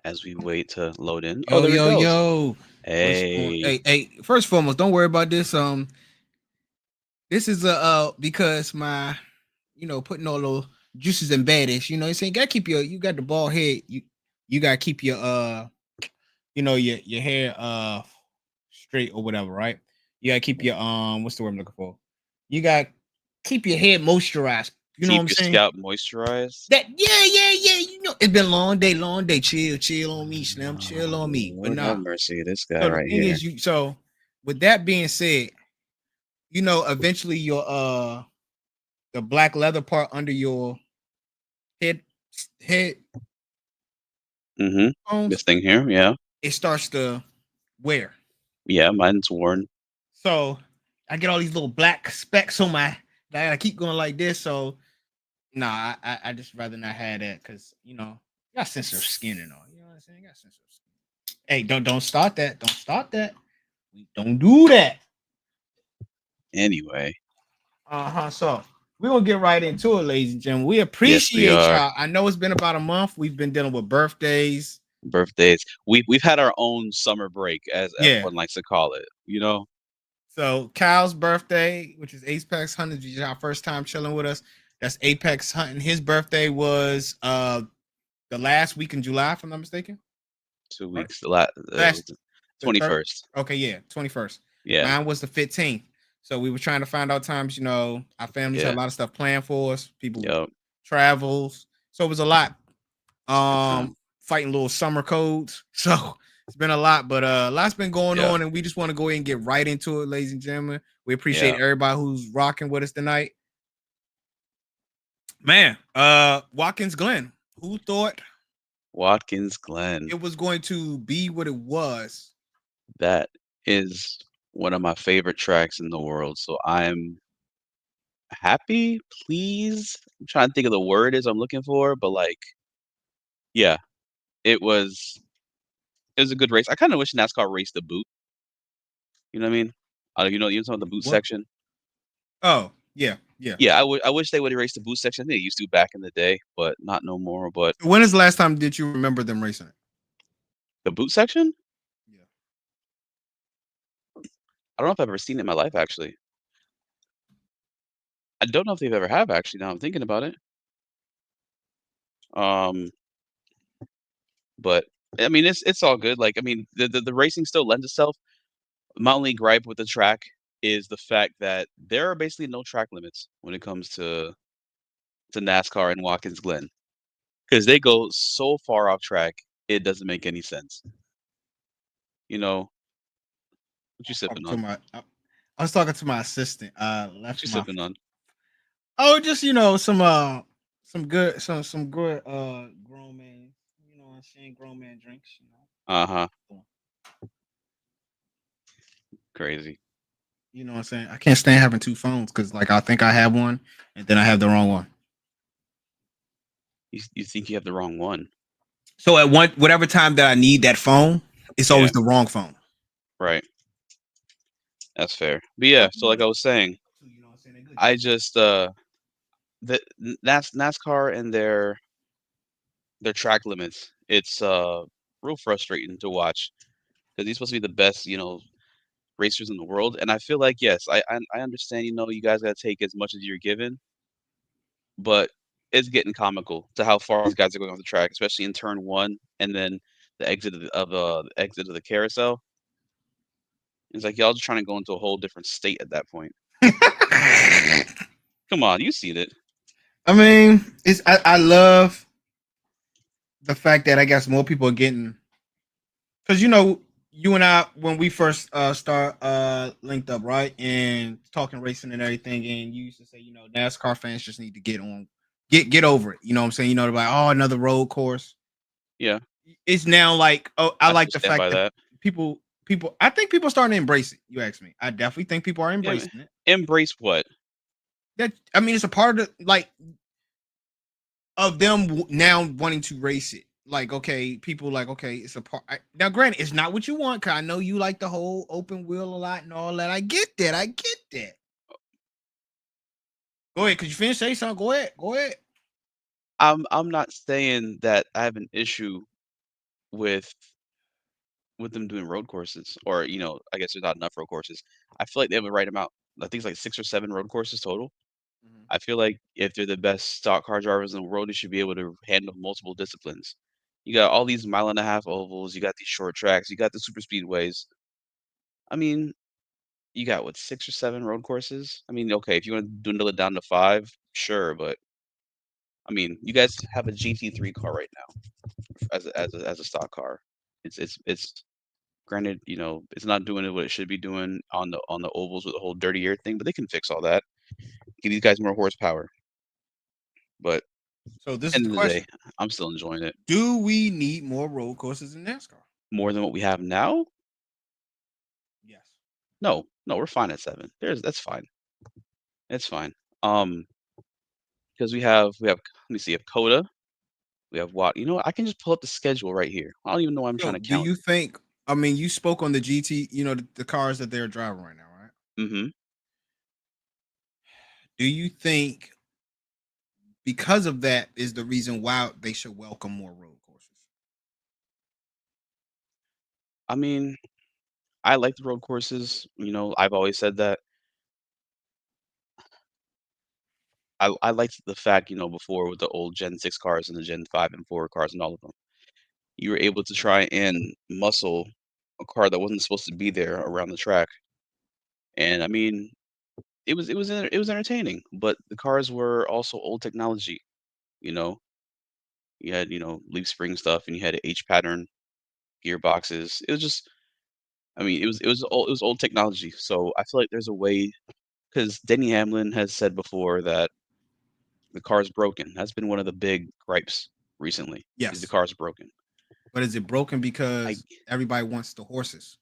as we wait to load in. Oh, Yo, there it yo, goes. yo. What's going? Hey, Hey. First and foremost, don't worry about this. This is because my, putting all those juices and baddies. You saying gotta keep you got the bald head. You gotta keep your your hair straight or whatever, right? You gotta keep your what's the word I'm looking for? You gotta keep your head moisturized. You know what keep I'm your saying? scalp moisturized. That yeah. It's been a long day. Chill on me, Slim. Chill on Oh, me. But Lord have nah. mercy, this guy So the right thing here. is, with that being said, eventually your the black leather part under your head head Mm-hmm. bones, This thing here, yeah, it starts to wear. yeah, mine's worn. So I get all these little black specks on my. I gotta keep going like this. So nah, I just rather not have that because got sensitive skin and all. You know what I'm saying? Got sensitive skin. Hey, don't start that. Don't start that. We don't do that. Anyway, So we're gonna get right into it, ladies and gentlemen. We yes, we appreciate are. y'all. I know it's been about a month. We've been dealing with birthdays. Birthdays. We've had our own summer break, as Yeah. everyone likes to call it. You know, So Kyle's birthday, which is Apex Hunting, which is our first time chilling with us. That's Apex Hunting. His birthday was the last week in July, if I'm not mistaken. 2 weeks. Last the Twenty third. first. Okay, yeah, 21st. Yeah, Mine was the 15th. So we were trying to find out times. Our families had yeah, a lot of stuff planned for us. People yep. travels, so it was a lot. It's a good time. Fighting little summer codes. So it's been a lot, but a lot's been going Yeah, on, and we just want to go ahead and get right into it, ladies and gentlemen. We appreciate yeah. everybody who's rocking with us tonight. Man, Watkins Glen. Who thought Watkins Glen. it was going to be what it was? That is one of my favorite tracks in the world. So I'm happy, please. I'm trying to think of the word is I'm looking for, but like, yeah, it was it was a good race. I kind of wish NASCAR raced the boot. You know what I mean? You know some of the boot What? section. Oh, yeah. Yeah, I wish they would erase the boot section. I think they used to back in the day, but not no more. But When is the last time did you remember them racing it? the boot section, Yeah. I don't know if I've ever seen it in my life. Actually, I don't know if they've ever have. Actually, now I'm thinking about it. Um, but I mean, it's all good. Like, I mean, the racing still lends itself. My only gripe with the track is the fact that there are basically no track limits when it comes to NASCAR and Watkins Glen because they go so far off track, it doesn't make any sense. You know, what you Talking sipping to on? I was talking to my assistant. What Left you my sipping on? just some good grown man. I'm saying, grown man drinks. Uh huh. Crazy. What I'm saying. I can't stand having two phones because like I think I have one and then I have the wrong one. You think you have the wrong one? So at whatever time that I need that phone, it's Yeah. always the wrong phone. Right. That's fair. But yeah, so like I was saying, What I'm saying? They're good. I just the NASCAR and their track limits. It's real frustrating to watch because he's supposed to be the best, racers in the world. And I feel like yes, I understand. You guys got to take as much as you're given, but it's getting comical to how far these guys are going off the track, especially in turn one and then the exit the exit of the carousel. It's like y'all just trying to go into a whole different state at that point. Come on, you seen it. I mean, I love the fact that I guess more people are getting because you and I when we first start linked up, right, and talking racing and everything, and you used to say NASCAR fans just need to get over it. You know what I'm saying? They're like, oh, another road course. Yeah, It's now like, oh, I I like still the stand fact by that that. people I think people are starting to embrace it. You ask me, I definitely think people are Yeah, man. embracing it. Embrace what? That I mean, it's a part of like of them now wanting to race it. Like, okay, people like, okay, it's a part. Now, granted, it's not what you want. Cause I know you like the whole open wheel a lot and all that. I get that. I get that. Go ahead. Could you finish say something? Go ahead. Go ahead. I'm not saying that I have an issue with them doing road courses, or I guess there's not enough road courses. I feel like they have the right amount. I think it's like 6 or 7 road courses total. Mhm. I feel like if they're the best stock car drivers in the world, they should be able to handle multiple disciplines. You got all these mile-and-a-half ovals, you got these short tracks, you got the super speedways. I mean, you got what, 6 or 7 road courses? I mean, okay, if you want to dwindle it down to 5, sure, but I mean, you guys have a GT3 car right now as a stock car. It's granted, it's not doing what it should be doing on the ovals with the whole dirty air thing, but they can fix all that. Give these guys more horsepower. But So this is end the of the day, question: I'm still enjoying it do we need more road courses in NASCAR? more than what we have now. Yes. No, no, we're fine at 7. That's fine. It's fine. Because we have let me see, we have Coda, we have what? You know what? I can just pull up the schedule right here. I don't even know why I'm trying So, to do count. you think? I mean, you spoke on the GT, the cars that they're driving right now, right? Hmm. Do you think because of that is the reason why they should welcome more road courses? I mean, I like the road courses. I've always said that. I liked the fact, before with the old Gen 6 cars and the Gen 5 and 4 cars and all of them, you were able to try and muscle a car that wasn't supposed to be there around the track. And I mean, it was entertaining, but the cars were also old technology. You know, you had leaf spring stuff, and you had H pattern gearboxes. It was just, I mean, it was old technology. So I feel like there's a way, because Denny Hamlin has said before that the car is broken. That's been one of the big gripes recently. Is the Yes, car's broken. but is it broken I because everybody wants the horses?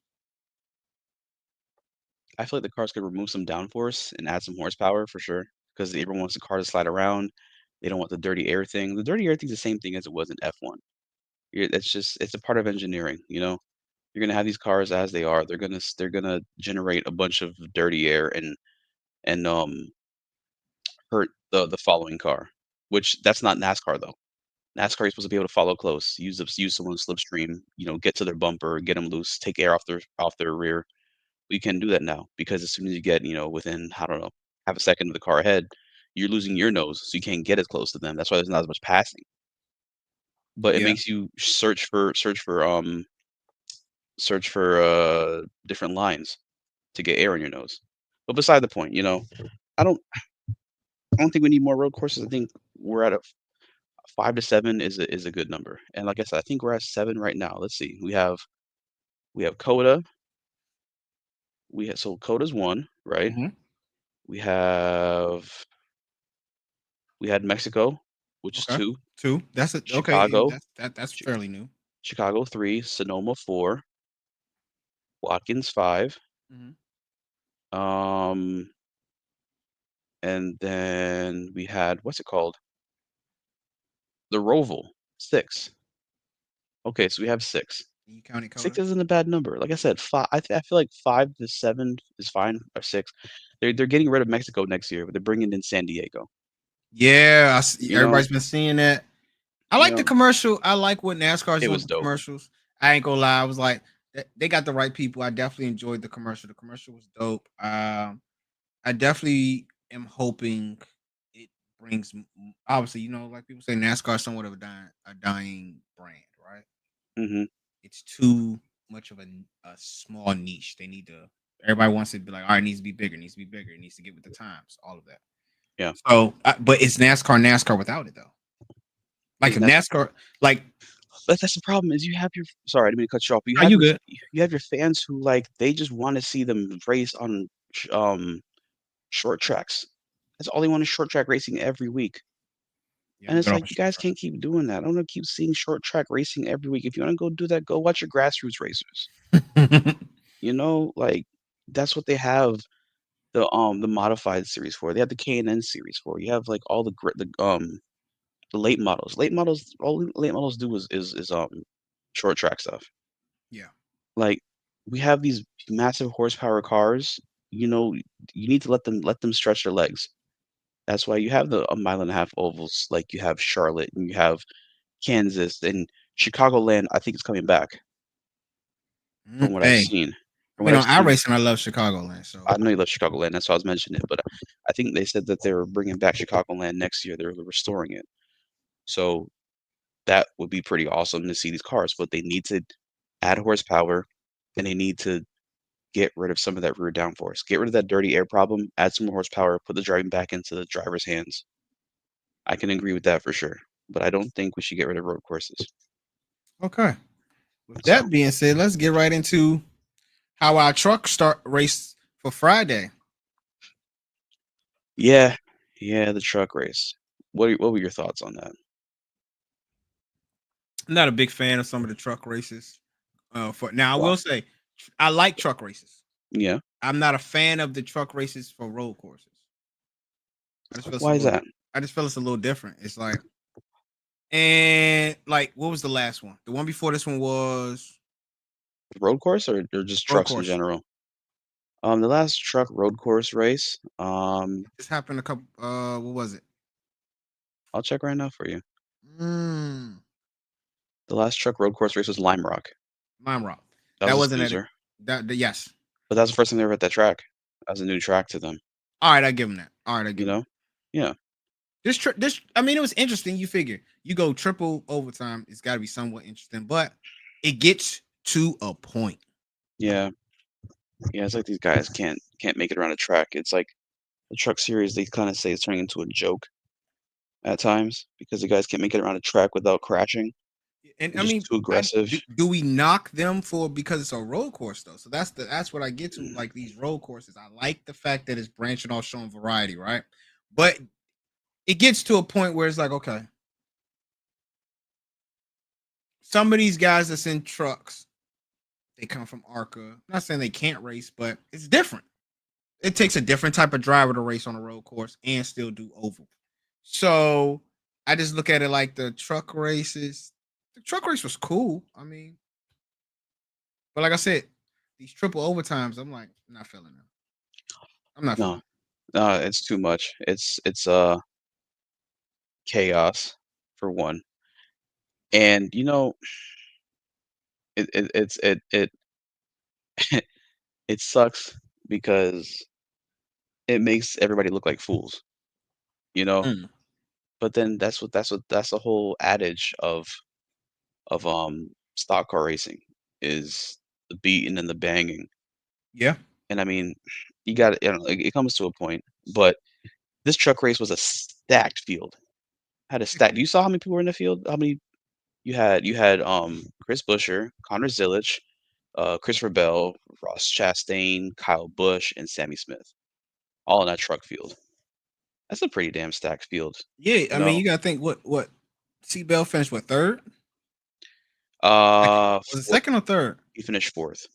I feel like the cars could remove some downforce and add some horsepower for sure, because everyone wants the car to slide around. They don't want the dirty air thing. The dirty air thing's the same thing as it was in F1. It's a part of engineering. You're gonna have these cars as they are. They're gonna generate a bunch of dirty air and hurt the following car, which that's not NASCAR though. NASCAR, you're supposed to be able to follow close, use someone's slipstream, get to their bumper, get them loose, take air off their rear. We can do that now, because as soon as you get, within, I don't know, half a second of the car ahead, you're losing your nose, so you can't get as close to them. That's why there's not as much passing. But it Yeah, makes you search for different lines to get air in your nose. But beside the point, I don't I don't think we need more road courses. I think we're at a 5 to 7 is a good number. And like I said, I think we're at 7 right now. Let's see. We have Coda. So Coda's 1, right? hmm We have we had Mexico, which is okay. 2, Two. That's it. Okay, Chicago, that's Chi fairly new. Chicago 3, Sonoma 4, Watkins 5, Hmm um, and then we had, what's it called? The Roval 6. Okay, so we have 6. You counted 6 Coda? isn't a bad number. Like I said, I feel like 5 to 7 is fine, or 6. They're getting rid of Mexico next year, but they're bringing in San Diego. Yeah, You know, everybody's been seeing that. I you like the know, commercial. I like what NASCAR's it doing was for dope. commercials. I ain't gonna lie. I was like, they got the right people. I definitely enjoyed the commercial. The commercial was dope. I definitely am hoping it brings. Obviously, like people say, NASCAR is somewhat of a dying brand, right? Hmm. It's too much of a small niche. They need to. Everybody wants it to be like, all right, it needs to be bigger. It needs to be bigger. It needs to get with the times. All of that. Yeah, So, but it's NASCAR without it though. Like is if that NASCAR, like, that's the problem, is you have your sorry, I didn't mean to cut you off, but you are have you your good? you have your fans who, like, they just wanna see them race on short tracks. That's all they want, is short track racing every week. Yeah, And I'm it's good off like, a you short guys can't keep doing that. I don't wanna keep seeing short track racing every week. If you wanna go do that, go watch your grassroots racers. track. Like, that's what they have the modified series for. They have the K&N series for. You have, like, all the late models. All late models do is short track stuff. Yeah. Like, we have these massive horsepower cars, you know, you need to let them stretch their legs. That's why you have the a mile and a half ovals, like you have Charlotte and you have Kansas and Chicagoland. I think it's coming back from what I've Hey, seen. I From what mean, I've on seen, iRacing, I love Chicagoland. So I know you love Chicagoland. That's why I was mentioning it, but I think they said that they were bringing back Chicagoland next year. They're restoring it, so that would be pretty awesome to see these cars. But they need to add horsepower, and they need to get rid of some of that rear downforce. Get rid of that dirty air problem. Add some more horsepower. Put the driving back into the driver's hands. I can agree with that for sure. But I don't think we should get rid of road courses. okay. With So that being said, let's get right into how our truck start race for Friday. yeah, yeah, the truck race. What were your thoughts on that? I'm not a big fan of some of the truck races. For now, I Wow. will say I like truck races. Yeah. I'm not a fan of the truck races for road courses. I just feel it's a Why is little. that? I just feel it's a little different. It's like, and like, what was the last one? The one before this one was Road course or just road trucks in course. general? The last truck road course race. This happened a couple. What was it? I'll check right now for you. Mm, The last truck road course race was Lime Rock. Lime Rock. That That was a wasn't at it. snoozer. Yes. But that's the first time they ever hit that track. That was a new track to them. All right, I give him that. All right, I You give him know? that. Yeah. This, I mean, it was interesting. You figure you go triple overtime, it's got to be somewhat interesting, but it gets to a point. Yeah. Yeah. It's like these guys can't make it around a track. It's like the truck series. They kind of say it's turning into a joke at times because the guys can't make it around a track without crashing. And They're I just mean, too aggressive. do we knock them for because it's a road course though? So that's what I get to Mm. like these road courses. I like the fact that it's branching off, showing variety, right? But it gets to a point where it's like, okay, some of these guys that's in trucks, they come from ARCA. I'm not saying they can't race, but it's different. It takes a different type of driver to race on a road course and still do oval. So I just look at it like the truck races. The truck race was cool. I mean, but like I said, these triple overtimes, I'm like, I'm not feeling them. I'm not feeling No, them. it's too much. It's chaos for one, and it it sucks because it makes everybody look like fools, you know. Mm, But then that's the whole adage of stock car racing is the beating and the banging. yeah. And I mean, it comes to a point, but this truck race was a stacked field. Had a stack. Do you saw how many people were in the field? How many you had Chris Buescher, Connor Zilisch, Christopher Bell, Ross Chastain, Kyle Busch, and Sammy Smith, all in that truck field. That's a pretty damn stacked field, Yeah, you I mean, know. you gotta think what Seabell finished what third? Second. Was it 4th. second or third? He finished 4th.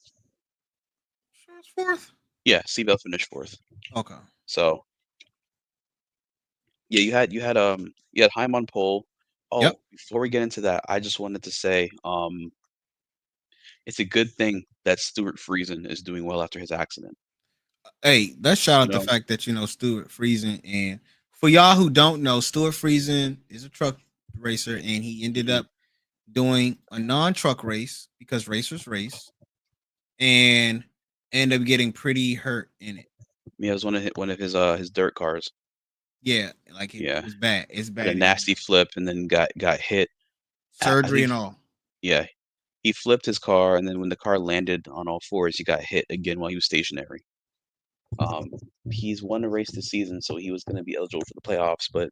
Sure, it's fourth. Yeah, Seabell finished 4th. Okay. So yeah, you had Heim on pole. Yep. Oh, before we get into that, I just wanted to say, it's a good thing that Stuart Friesen is doing well after his accident. Hey, let's shout You out the know, fact that Stuart Friesen, and for y'all who don't know, Stuart Friesen is a truck racer, and he ended mhm. up doing a non-truck race because racers race, and ended up getting pretty hurt in it. Yeah, it was one of his dirt cars. Yeah, like it Yeah, was bad. It's had a bad. He had nasty flip and then got hit. I surgery think and all. yeah, he flipped his car and then when the car landed on all fours, he got hit again while he was stationary. Um, he's won a race this season, so he was going to be eligible for the playoffs, but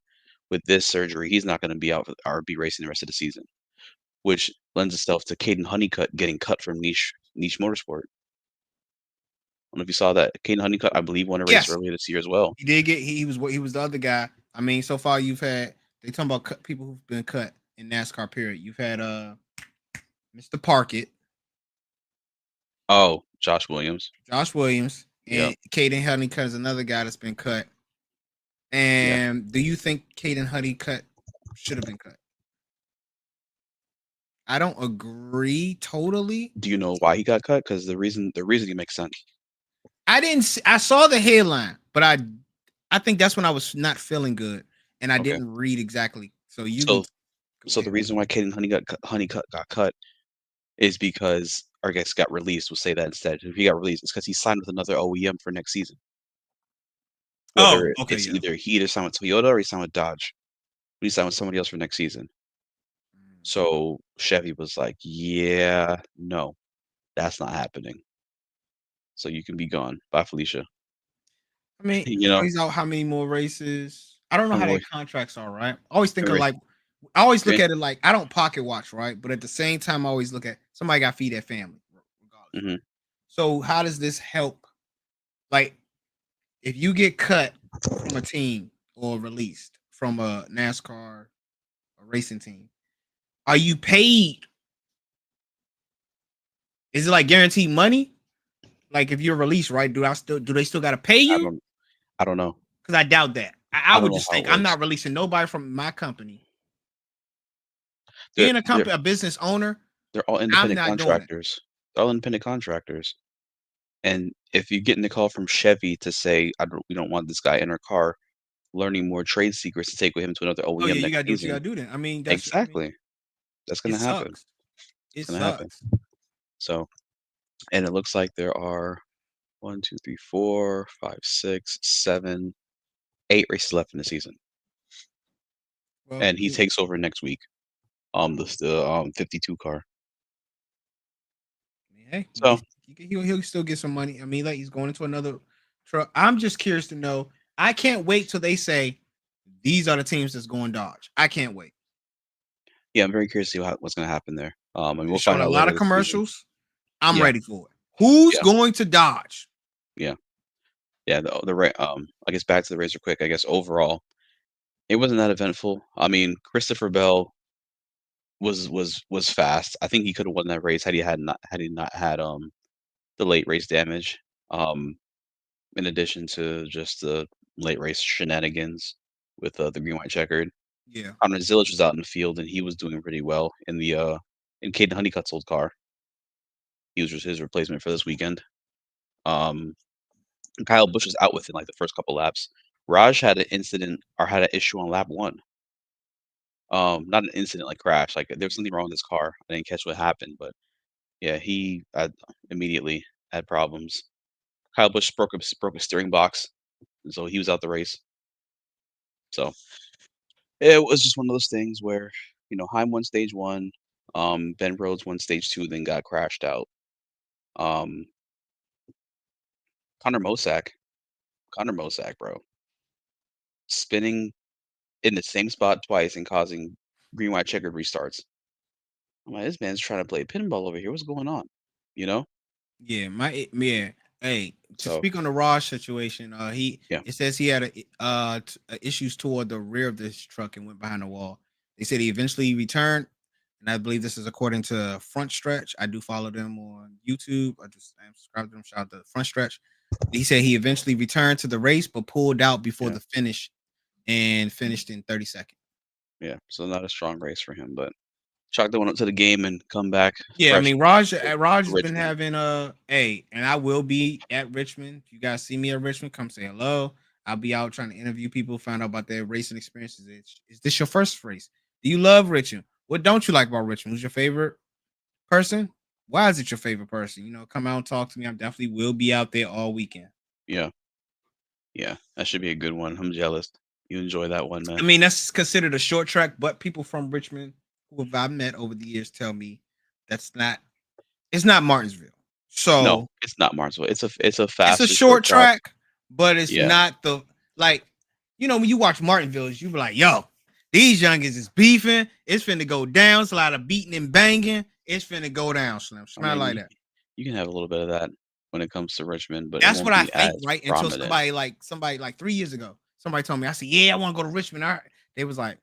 with this surgery, he's not going to be out or be racing the rest of the season, which lends itself to Caden Honeycutt getting cut from Niche Motorsport. I don't know if you saw that. Caden Honeycutt, I believe, won a race Yes, earlier this year as well. he did get. He was the other guy. I mean, so far you've had they talking about people who've been cut in NASCAR. Period. You've had Mr. Parkett, Oh, Josh Williams. Josh Williams, Yep. and Caden Honeycutt is another guy that's been cut. Yeah. And do you think Caden Honeycutt should have been cut? I don't agree totally. Do you know why he got cut? Because the reasoning makes sense. I didn't. I saw the headline, but I think that's when I was not feeling good, and I Okay. didn't read exactly. So you So can go so the ahead. reason why Caden Honey got cut is because our guest got released. We'll say that instead. If he got released, it's because he signed with another OEM for next season. Oh, Whether okay, it's yeah. he either signed with Toyota or he signed with Dodge. But he signed with somebody else for next season. So Chevy was like, "Yeah, no, that's not happening. So you can be gone. Bye, Felicia." I mean, You know, he's out how many more races? I don't know how how many their more? contracts are, right? I always think How of many like, I always look races? at it like I don't pocket watch, right? But at the same time, I always look at somebody got to feed their family, regardless, Hmm. right? So how does this help? Like, if you get cut from a team or released from a NASCAR a racing team, are you paid? Is it like guaranteed money? Like if you're released, right? Do they still got to pay I you? don't I don't know. Because I doubt that. I I don't would know just how it think I'm works. not releasing nobody from my company. They're Being a they're company, a business owner, they're all I'm independent not doing it. contractors. They're all independent contractors. And if you get in the call from Chevy to say, we don't want this guy in our car learning more trade secrets to take with him to another Oh yeah, OEM you next gotta do what you season, gotta do. Then I mean, exactly, that's it gonna happen. sucks. It It's gonna happen. sucks. So, and it looks like there are one, two, three, four, five, six, seven, 8 races left in the season, Well, and he takes over next week. The 52 car. hey, So he'll still get some money. I mean, like he's going into another truck. I'm just curious to know. I can't wait till they say these are the teams that's going Dodge. I can't wait. yeah, I'm very curious to see what's gonna happen there. And They're we'll showing find a out lot later of this season. commercials. I'm Yeah, ready for it. Who's yeah, going to Dodge? yeah, yeah. I guess back to the race real quick. I guess overall, it wasn't that eventful. I mean, Christopher Bell was fast. I think he could have won that race had he not had the late race damage. Um, in addition to just the late race shenanigans with the green white checkered. Yeah, Connor Zilisch was out in the field and he was doing pretty well in Caden Honeycutt's old car. He was just his replacement for this weekend. Um, Kyle Busch was out within like the first couple laps. Raj had an incident or had an issue on lap one. Not an incident like crash. Like there was something wrong with his car. I didn't catch what happened, but yeah, he immediately had problems. Kyle Busch broke a steering box, and so he was out the race. So it was just one of those things where Heim won stage one, Ben Rhodes won stage two, then got crashed out. Um, Connor Mosack, Connor Mosack, bro, spinning in the same spot twice and causing green white checkered restarts. I'm like, this man's trying to play pinball over here. What's going on? You know? yeah, yeah. Hey, to So speak on the Raj situation, he yeah, it says he had issues toward the rear of this truck and went behind the wall. They said he eventually returned, and I believe this is according to Front Stretch. I do follow them on YouTube. I'm subscribed to them. Shout out to Front Stretch. He said he eventually returned to the race, but pulled out before yeah, the finish and finished in 30 seconds. yeah. So not a strong race for him, but chalk that one up to the game and come back Yeah, I fresh mean to Raj has been Richmond. having and I will be at Richmond. If you guys see me at Richmond, come say hello. I'll be out trying to interview people, find out about their racing experiences. Is this your first race? Do you love Richmond? What don't you like about Richmond? Who's your favorite person? Why is it your favorite person? Come out and talk to me. I definitely will be out there all weekend. Yeah, yeah. That should be a good one. I'm jealous. You enjoy that one, I man. mean, that's considered a short track, but people from Richmond who have I met over the years tell me that's not it's not Martinsville. No, So it's not Martinsville. It's a it's a faster short short track. track, but it's Yeah. not the like when you watch Martinville, you be like, yo, these youngins is beefing. It's finna go down. It's a lot of beating and banging. It's finna go down, Slim. It's I not mean, like that. you can have a little bit of that when it comes to Richmond, but it That's won't what I be think, as right? Until prominent. somebody like 3 years ago, somebody told me, I said, yeah, I want to go to Richmond. They was like,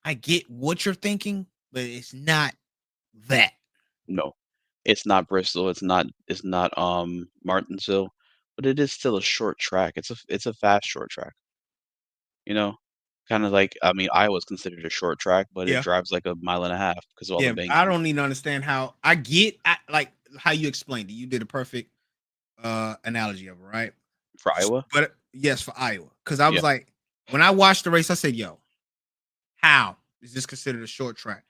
I get what you're thinking, but it's not that. No, it's not Bristol. It's not Martinsville, but it is still a short track. It's a fast short track. You know, kind of like I mean, Iowa's considered a short track, but it Yeah. drives like a mile and a half because of all the Yeah. I banking. don't even understand how I get like how you explained it. You did a perfect analogy of it, right? For Iowa? But yes, for Iowa. Because I Yeah. was like, when I watched the race, I said, yo, how is this considered a short track?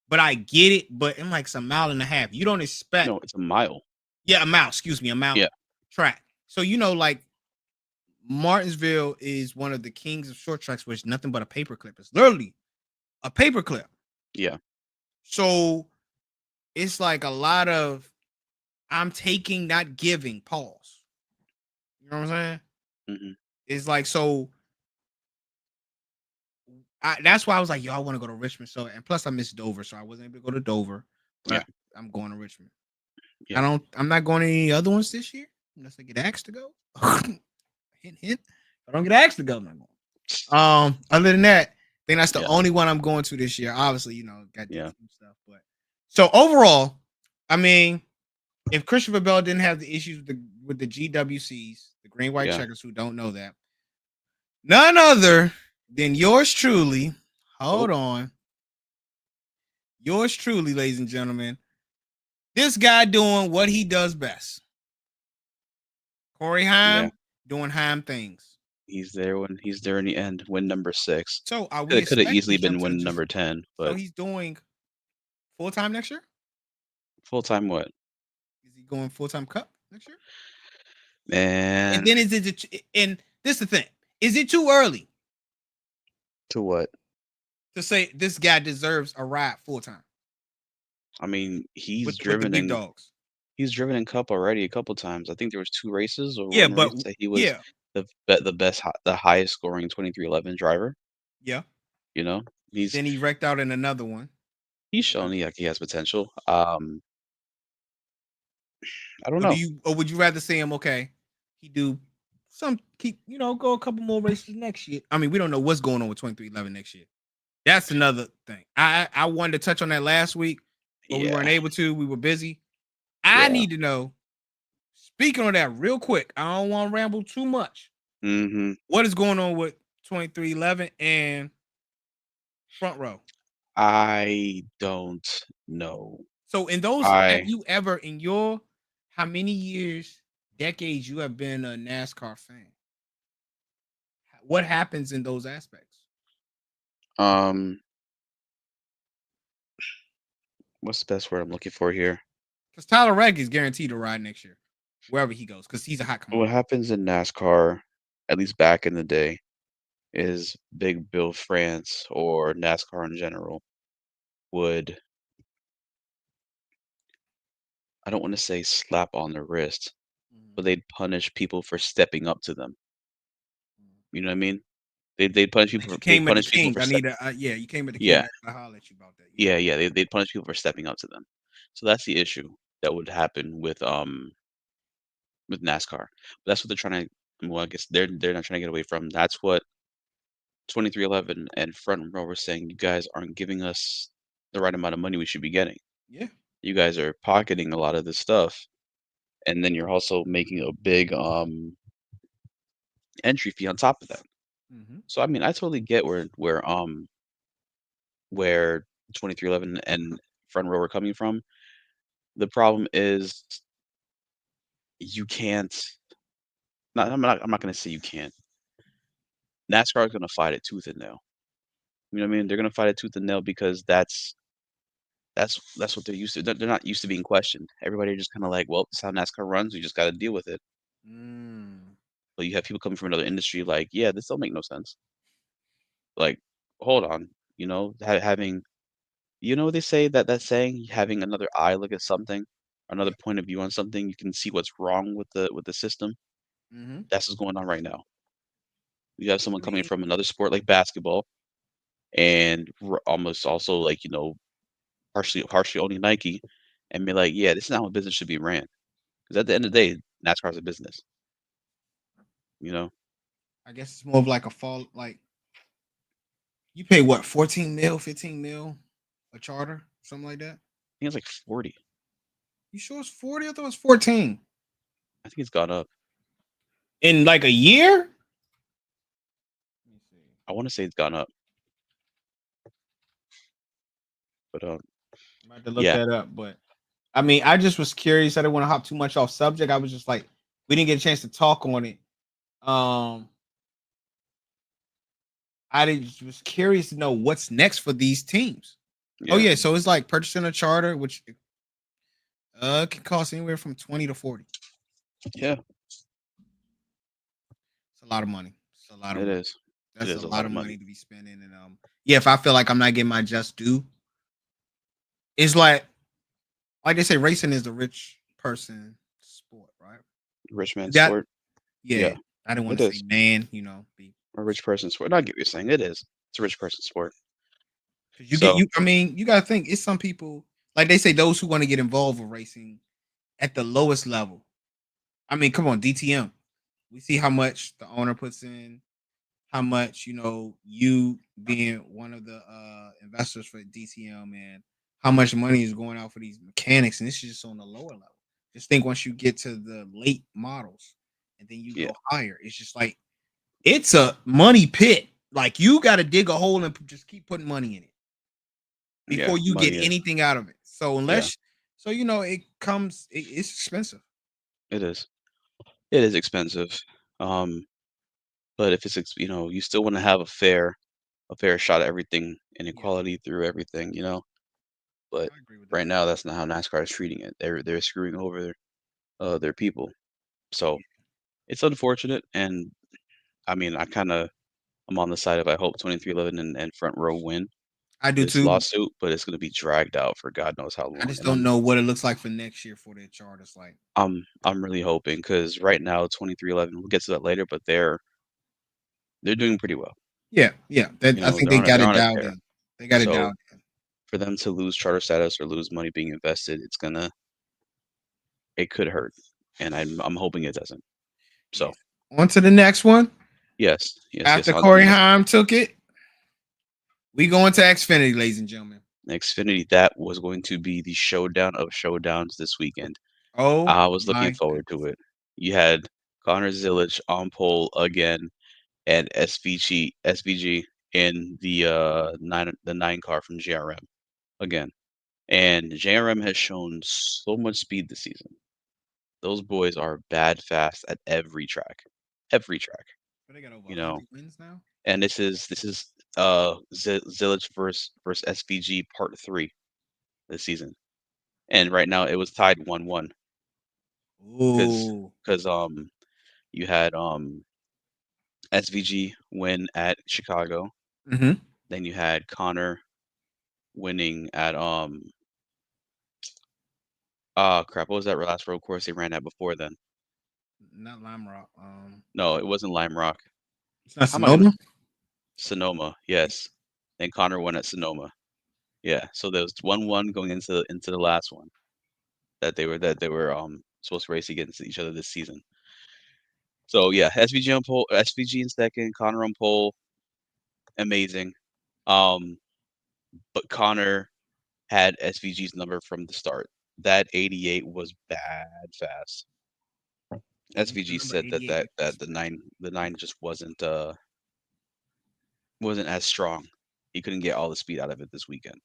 But I get it, but I'm like, it's a mile and a half. You don't expect, No, it's a mile. yeah, a mile, excuse me, a mile Yeah. track. So, like Martinsville is one of the kings of short tracks, which is nothing but a paperclip. It's literally a paperclip. Yeah. So it's like a lot of I'm taking, not giving, pause. You know what I'm saying? Hmm. It's like, so that's why I was like, yo, I want to go to Richmond. So, and plus I miss Dover, so I wasn't able to go to Dover, Yeah. but I'm going to Richmond. Yeah. I'm not going to any other ones this year unless I get asked to go. Hint, hint. If I don't get asked to go, I'm not going. Other than that, I think that's the Yeah. only one I'm going to this year. Obviously, got the Yeah. team stuff, but so overall, I mean, if Christopher Bell didn't have the issues with the GWCs, the green white Yeah. checkers who don't know that, none other than yours truly. Oh, Hold on, yours truly, ladies and gentlemen. This guy doing what he does best. Corey yeah. Heim doing Heim things. He's there in the end. Win number 6. So are we Could have expecting easily him been to win just? number 10, So but he's doing full time next year? full time what? Is he going full time cup next year? And Man, then is it? And this is the thing: is it too early to what? to say this guy deserves a ride full time I mean, with the big dogs? he's driven in Cup already a couple times. I think there was 2 races or Yeah, 1 but race that he was yeah, the highest scoring 2311 driver, yeah. you know? He's Then he wrecked out in another one. he's shown he has potential. I don't Or do know. you, or would you rather see him? Okay, he do some keep go a couple more races next year. I mean, we don't know what's going on with 2311 next year. That's another thing. I wanted to touch on that last week, but we weren't Yeah. able to. We were busy. I Yeah. need to know. Speaking on that, real quick, I don't want to ramble too much. Mhm. What is going on with 2311 and front row? I don't know. So, in those, have I you ever, in your how many years, decades you have been a NASCAR fan? What happens in those aspects? um what's the best word I'm looking for here? Because Tyler Reddick is guaranteed to ride next year, wherever he goes, because he's a hot What commodity. happens in NASCAR, at least back in the day, is Big Bill France or NASCAR in general would, I don't want to say slap on the wrist, but they'd punish people for stepping up to them. You know what I mean? They'd punish people Like, you they'd came at the punish people King. for I need a yeah. You came at the King. yeah, I holler at you about that. Yeah. yeah, they'd punish people for stepping up to them. So that's the issue that would happen with NASCAR. But that's what they're trying to, well, I guess they're not trying to get away from. That's what 2311 and Front Row were saying. You guys aren't giving us the right amount of money we should be getting. Yeah. You guys are pocketing a lot of this stuff, and then you're also making a big entry fee on top of that. Mm-hmm. So I mean, I totally get where 2311 and Front Row are coming from. The problem is you can't. I'm not going to say you can't. NASCAR is going to fight it tooth and nail. You know what I mean? They're going to fight it tooth and nail because that's what they're used to. They're not used to being questioned. Everybody just kind of like, well, this is how NASCAR runs. We just got to deal with it. Mm. But you have people coming from another industry like, yeah, this don't make no sense. Like, hold on, having, what they say, that saying, having another eye look at something, another Yeah. point of view on something, you can see what's wrong with the system. Mm-hmm. That's what's going on right now. You have someone I coming mean, from another sport like basketball and almost also like partially owning Nike, and be like, yeah, this is not how business should be ran. Because at the end of the day, NASCAR is a business. You know, I guess it's more of like a fall. Like you pay what, 14 mil, 15 mil, a charter, something like that. I think it's like 40. You sure it's 40? I thought it was 14 I think it's gone up. in like a year. Let me see. I want to say it's gone up, but I'm about to look yeah, that up, but I mean, I just was curious. I didn't want to hop too much off subject. I was just like, we didn't get a chance to talk on it. Um, was curious to know what's next for these teams. Oh Yeah, yeah, so it's like purchasing a charter, which can cost anywhere from 20 to 40. yeah, It's a lot of money. It's a lot of it money. is. It That's a is a lot lot of of money. money to be spending. And yeah, if I feel like I'm not getting my just due, it's like they say, racing is a rich person sport, right? Rich man You got sport. yeah. Yeah, I didn't want it to say is man, be a rich person sport. I get what you're saying. It is. It's a rich person sport. because you get So you. I mean, you got to think it's some people like they say those who want to get involved with racing at the lowest level. I mean, come on, DTM. We see how much the owner puts in, how much you being one of the investors for DTM, and how much money is going out for these mechanics, and this is just on the lower level. Just think once you get to the late models, and then you yeah, go higher, it's just like it's a money pit. Like you got to dig a hole and just keep putting money in it yeah, before you get money is. anything out of it. So Yeah, it's expensive. it is. It is expensive. Um, but if you still want to have a fair shot at everything and Yeah, equality through everything, But I agree with that. right now, that's not how NASCAR is treating it. They're screwing over their people. So Yeah, it's unfortunate, and I mean, I'm on the side of I hope 2311 and Front Row win I do this too. lawsuit, but it's going to be dragged out for God knows how I long. just And don't know what it looks like for next year for their charters. Like, I'm really hoping because right now 2311, we'll get to that later, but they're doing pretty well. yeah, yeah. I think they got They're it on a dialed tear. in. They got it So dialed in. for them to lose charter status or lose money being invested, it could hurt, and I'm hoping it doesn't. Yeah. So On to the next one. yes, yes, yes. After On to the Corey next one. Heim took it, we go into Xfinity, ladies and gentlemen. Xfinity, that was going to be the showdown of showdowns this weekend. Oh I was looking my forward to goodness. it. You had Connor Zilisch on pole again, and SVG in the nine car from JRM again. And JRM has shown so much speed this season. Those boys are bad fast at every track. But they got over You know, 100 wins now. and this is Zilisch versus SVG part three this season. And right now it was tied 1-1 because Oh. because you had SVG win at Chicago, Mm-hmm. then you had Connor winning at crap, what was that last road course they ran at before then? Not Lime Rock. No, it wasn't Lime Rock. It's not How am I gonna Sonoma. Sonoma? Yes, then Connor won at Sonoma. Yeah, so there was 1-1 going into the last one that they were supposed to race against each other this season. So yeah, SVG on pole, SVG in second, Connor on pole, amazing. Um, but Connor had SVG's number from the start. That 88 was bad fast. What's the SVG number said that 88 that make you that say? the nine just wasn't as strong. He couldn't get all the speed out of it this weekend.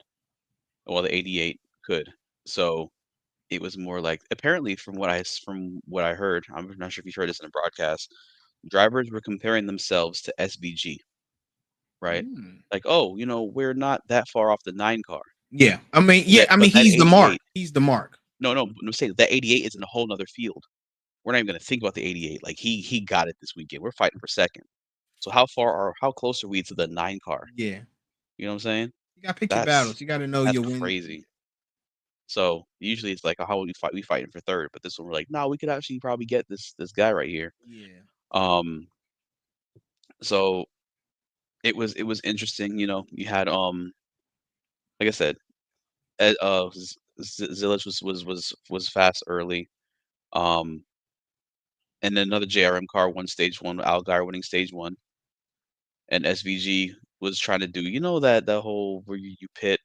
While the 88 could. So it was more like apparently from what I heard, I'm not sure if you heard this in a broadcast, drivers were comparing themselves to SVG, right? Mm. Like, oh, we're not that far off the nine car. Yeah. I mean, But yeah. I mean, that he's the mark. 88, He's the mark. no, no, no, say that 88 is in a whole nother field. We're not even gonna think about the 88. Like he got it this weekend. We're fighting for second. So how close are we to the nine car? Yeah. You know what I'm saying? You gotta pick your That's battles. You gotta know that's your win. crazy. So usually it's like, oh, how would we fight? We fighting for third, but this one we're like, no, we could actually probably get this guy right here. Yeah. Um, so it was interesting. You had like I said, Zilic was fast early. Um, and then another JRM car won stage one. Algar winning stage one, and SVG was trying to do that whole where you pit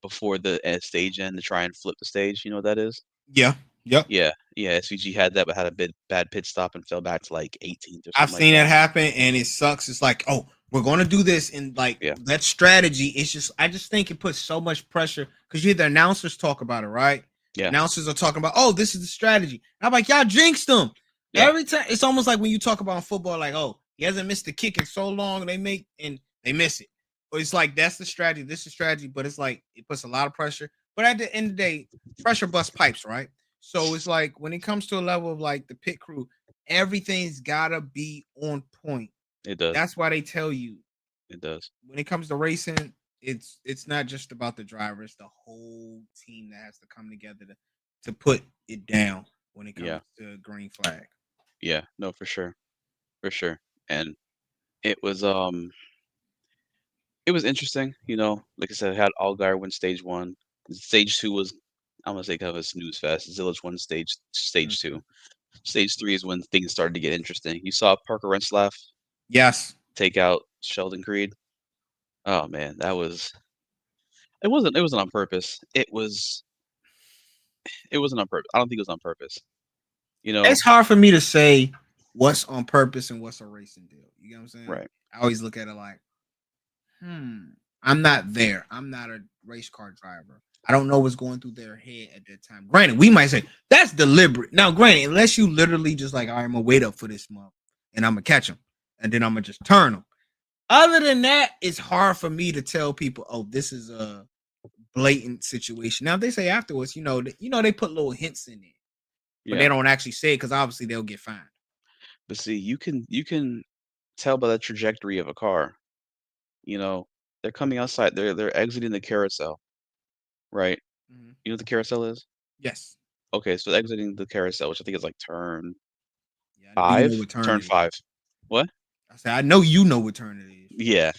before the stage end to try and flip the stage. You know what that is? Yeah. Yep. Yeah, yeah. SVG had that, but had a bad pit stop and fell back to like 18th or I've something like seen it that. happen, and it sucks. It's like, oh, we're going to do this, and like Yeah, that strategy. It's just, I just think it puts so much pressure because you hear the announcers talk about it, right? The yeah, announcers are talking about, oh, this is the strategy. And I'm like, y'all jinxed them. Yeah, Every time it's almost like when you talk about football, like, oh, he hasn't missed a kick in so long, they miss it. Or it's like that's the strategy, this is the strategy, but it's like it puts a lot of pressure. But at the end of the day, pressure busts pipes, right? So it's like when it comes to a level of like the pit crew, everything's gotta be on point. it does. That's why they tell you It does. when it comes to racing, it's not just about the driver, it's the whole team that has to come together to put it down when it Yeah, comes to green flag. yeah. No, for sure, for sure. And it was it was interesting. Like I said, I had Allgaier win stage one. Stage two was, I'm gonna say, kind of a snooze fest. Zilisch won stage two. Mhm. Stage three is when things started to get interesting. You saw Parker Renslaff Yes. take out Sheldon Creed. Oh man, it wasn't on purpose. It wasn't on purpose. I don't think it was on purpose. You know, It's hard for me to say what's on purpose and what's a racing deal. You know what I'm saying? right. I always look at it like, I'm not there. I'm not a race car driver. I don't know what's going through their head at that time. Granted, we might say that's deliberate. Now, granted, unless you literally just like, all right, I'm gonna wait up for this month and I'm gonna catch them and then I'm gonna just turn them. Other than that, it's hard for me to tell people, oh, this is a blatant situation. Now, if they say afterwards, they put little hints in it, but Yeah. they don't actually say it because obviously they'll get fined. But see, you can tell by the trajectory of a car. You know, they're coming outside. They're exiting the carousel, right? Mhm. You know what the carousel is? Yes. Okay, so exiting the carousel, which I think is like turn Yeah, I know you know five. what turn Turn it is. five. What? I said, I know you know what turn it is. Yeah,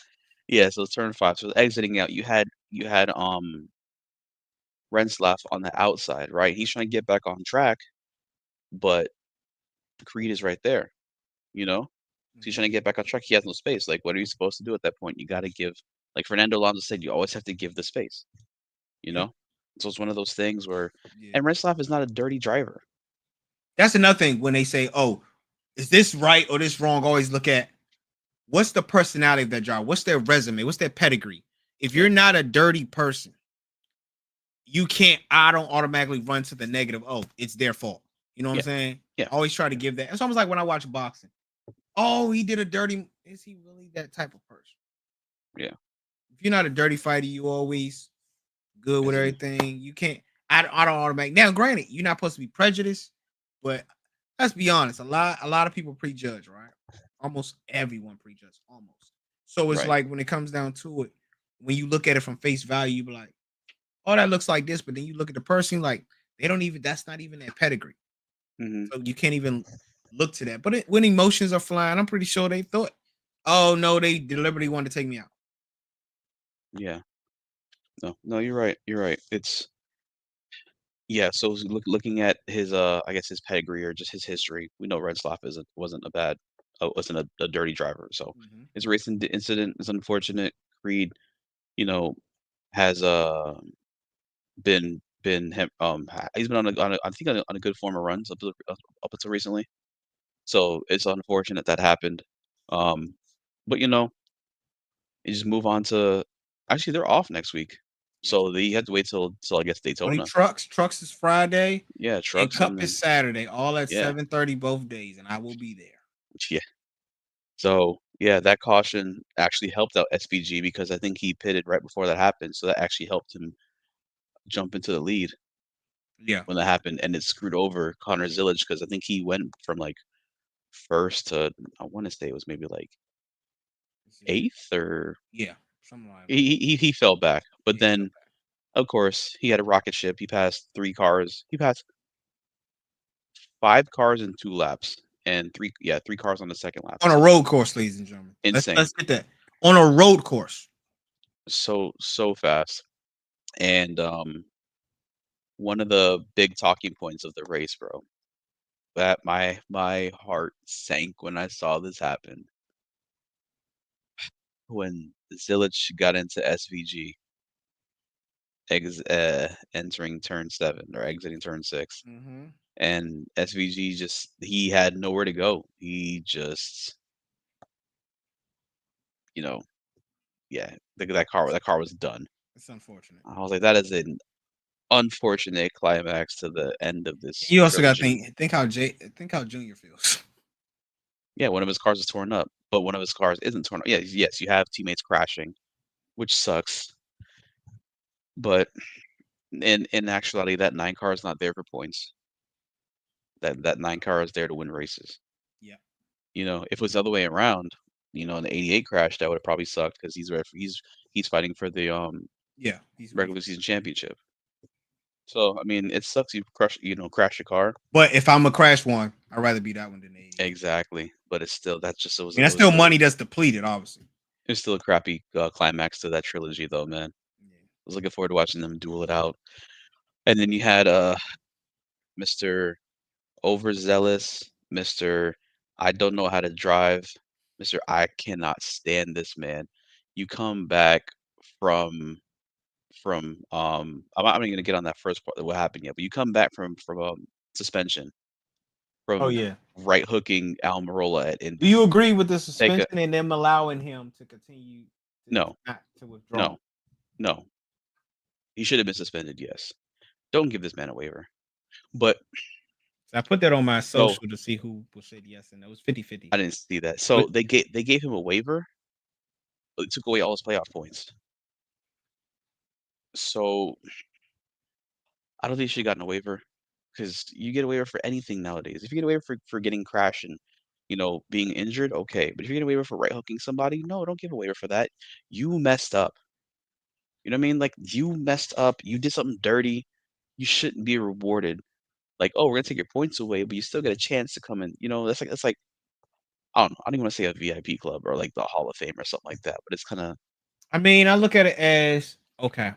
yeah. So it's turn five. So exiting out, you had Renslaff on the outside, right? He's trying to get back on track, but Creed is right there. You know, so he's Mhm. trying to get back on track. He has no space. Like, what are you supposed to do at that point? You got to give, like Fernando Alonso said, you always have to give the space. You Yeah. know, so it's one of those things where, Yeah. and Renslaff is not a dirty driver. That's another thing when they say, oh, is this right or this wrong? Always look at what's the personality of that driver? What's their resume? What's their pedigree? If Yeah, you're not a dirty person, you can't, I don't automatically run to the negative. Oh, it's their fault. You know what I'm yeah, saying? yeah, I always try to give that. It's almost like when I watch boxing. Oh, he did a dirty. Is he really that type of person? yeah. If you're not a dirty fighter, you always good with Exiting. everything. You can't. I don't automatic. Now, granted, you're not supposed to be prejudiced, but let's be honest. A lot of people prejudge, right? Almost everyone prejudge, almost. So it's Right. like when it comes down to it, when you look at it from face value, you be like, "Oh, that looks like this," but then you look at the person, like they don't even. That's not even their pedigree. Hmm. So you can't even look to that. But when emotions are flying, I'm pretty sure they thought, "Oh no, they deliberately wanted to take me out." Yeah. No, no, you're right. You're right. It's Yeah. So looking at his, I guess his pedigree or just his history, we know Renslaff wasn't a dirty driver. So Mhm. his racing incident is unfortunate. Creed, you know, has been him he's been on a I think on a good form of runs up until recently. So it's unfortunate that happened. Um, but you just move on to, actually they're off next week, Yes. so they had to wait till I guess Only Daytona. trucks is Friday, Yeah, and trucks and Cup is then Saturday, all at yeah, 7:30 both days, and I will be there. yeah. So yeah, that caution actually helped out SVG because I think he pitted right before that happened, so that actually helped him jump into the lead Yeah. when that happened, and it screwed over Connor Zilisch because I think he went from like first to, I want to say it was maybe like Let's see. eighth, or Yeah. Something like he fell back, but yeah, feel then of course he had a rocket ship. He passed three cars. He passed five cars in 2 laps, and three cars on the second lap. on a road course, ladies and gentlemen. Insane. Let's get that. On a road course. So fast. And one of the big talking points of the race, bro, that my heart sank when I saw this happen. When Zilich got into SVG, entering turn 7 or exiting turn 6, Mm-hmm. and SVG just, he had nowhere to go. He just, you know, yeah, that car was done. It's unfortunate. I was like, that is an unfortunate climax to the end of this You also got to trilogy. think how Junior feels. Yeah, one of his cars is torn up, but one of his cars isn't torn up. Yeah, yes, you have teammates crashing, which sucks. But in actuality, that 9 car is not there for points. That 9 car is there to win races. Yeah, If it was the other way around, in the '88 crash, that would have probably sucked because he's fighting for the yeah, he's regular beefing. season championship. So I mean, it sucks crash your car. But if I'm a crash one, I'd rather be that one than the 88. Exactly, but it's still that's just I mean, that's still money that's depleted, obviously. it was still a crappy climax to that trilogy, though, man. I Yeah. was looking forward to watching them duel it out. And then you had Mr. Overzealous, Mr. I don't know how to drive, Mr. I cannot stand this man. You come back from I'm not even gonna get on that first part of what happened yet, but you come back from suspension Oh from yeah. right hooking Almirola at Do Indy. you agree with the Take a suspension and them allowing him to continue to no, not to withdraw? no, no. He should have been suspended, yes. Don't give this man a waiver. But So I put that on my so social to see who said yes, and it was 50-50. I didn't see that. But So they gave him a waiver, but it took away all his playoff points. So I don't think he should have gotten a waiver because you get a waiver for anything nowadays. If you get a waiver for getting crashed and being injured, okay. But if you get a waiver for right hooking somebody, no, don't give a waiver for that. You messed up. You know what I mean? Like you messed up. You did something dirty. You shouldn't be rewarded. Like, oh, we're gonna take your points away, but you still get a chance to come in. That's like I don't know. I don't even want to say a VIP club or like the Hall of Fame or something like that. But it's kind of I mean, I look at it as okay,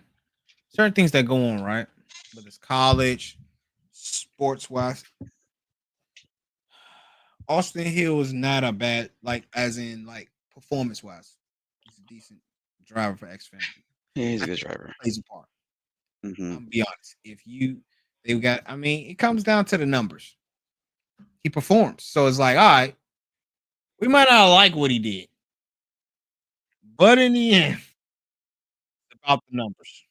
certain things that go on, right? Whether it's college, sports wise, Austin Hill is not a bad like as in like performance wise. He's a decent driver for Xfinity. yeah, he's a I good think driver. he plays a part. Hmm. I'm gonna be honest. If you they got, I mean, it comes down to the numbers. He performs, so it's like, all right, we might not like what he did, but in the end, it's about the numbers.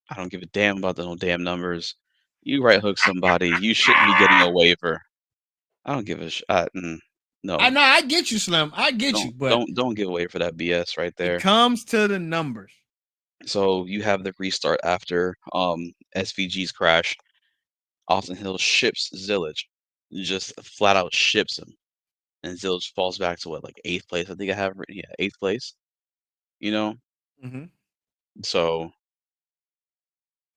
I don't give a damn about the no damn numbers. You right hook somebody, you shouldn't be getting a waiver. I don't give a I no. know, I get you, Slim. I get Don't you, but don't don't give away for that BS right it there. comes to the numbers. So you have the restart after SVG's crash. Austin Hill ships Zilisch, just flat out ships him, and Zilisch falls back to what, like eighth place? I think I have written, yeah, eighth place. You know, Mm-hmm. so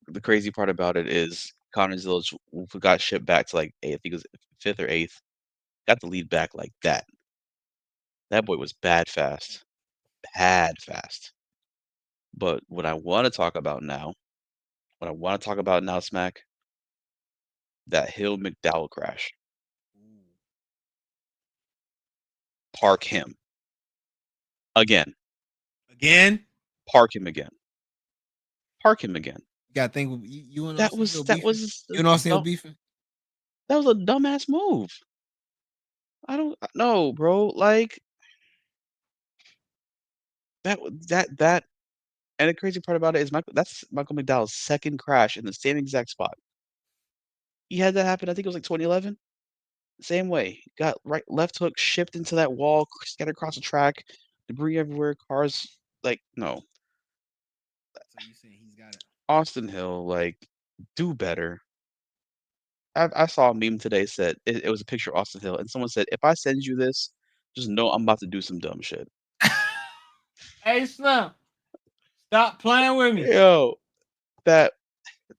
the crazy part about it is Connor Zilisch got shipped back to like I think it was fifth or eighth. Got the lead back like that. That boy was bad fast. But what I want to talk about now, Smack, that Hill McDowell crash. Park him again. Again, Park him again. Park him again. you gotta think with you and That Austin was Hill that beefing. was You a and Austin Hill dumb, beefing. that was a dumbass move. I don't know, bro. Like that. And the crazy part about it is that's Michael McDowell's second crash in the same exact spot. He had that happen. I think it was like 2011. Same way. Got right left hook shipped into that wall, scattered across the track, debris everywhere. Cars like no. So you saying he's got it? Austin Hill, like, do better. I saw a meme today said it was a picture of Austin Hill, and someone said, "If I send you this, just know I'm about to do some dumb shit." Hey Slim, stop playing with me. Yo, that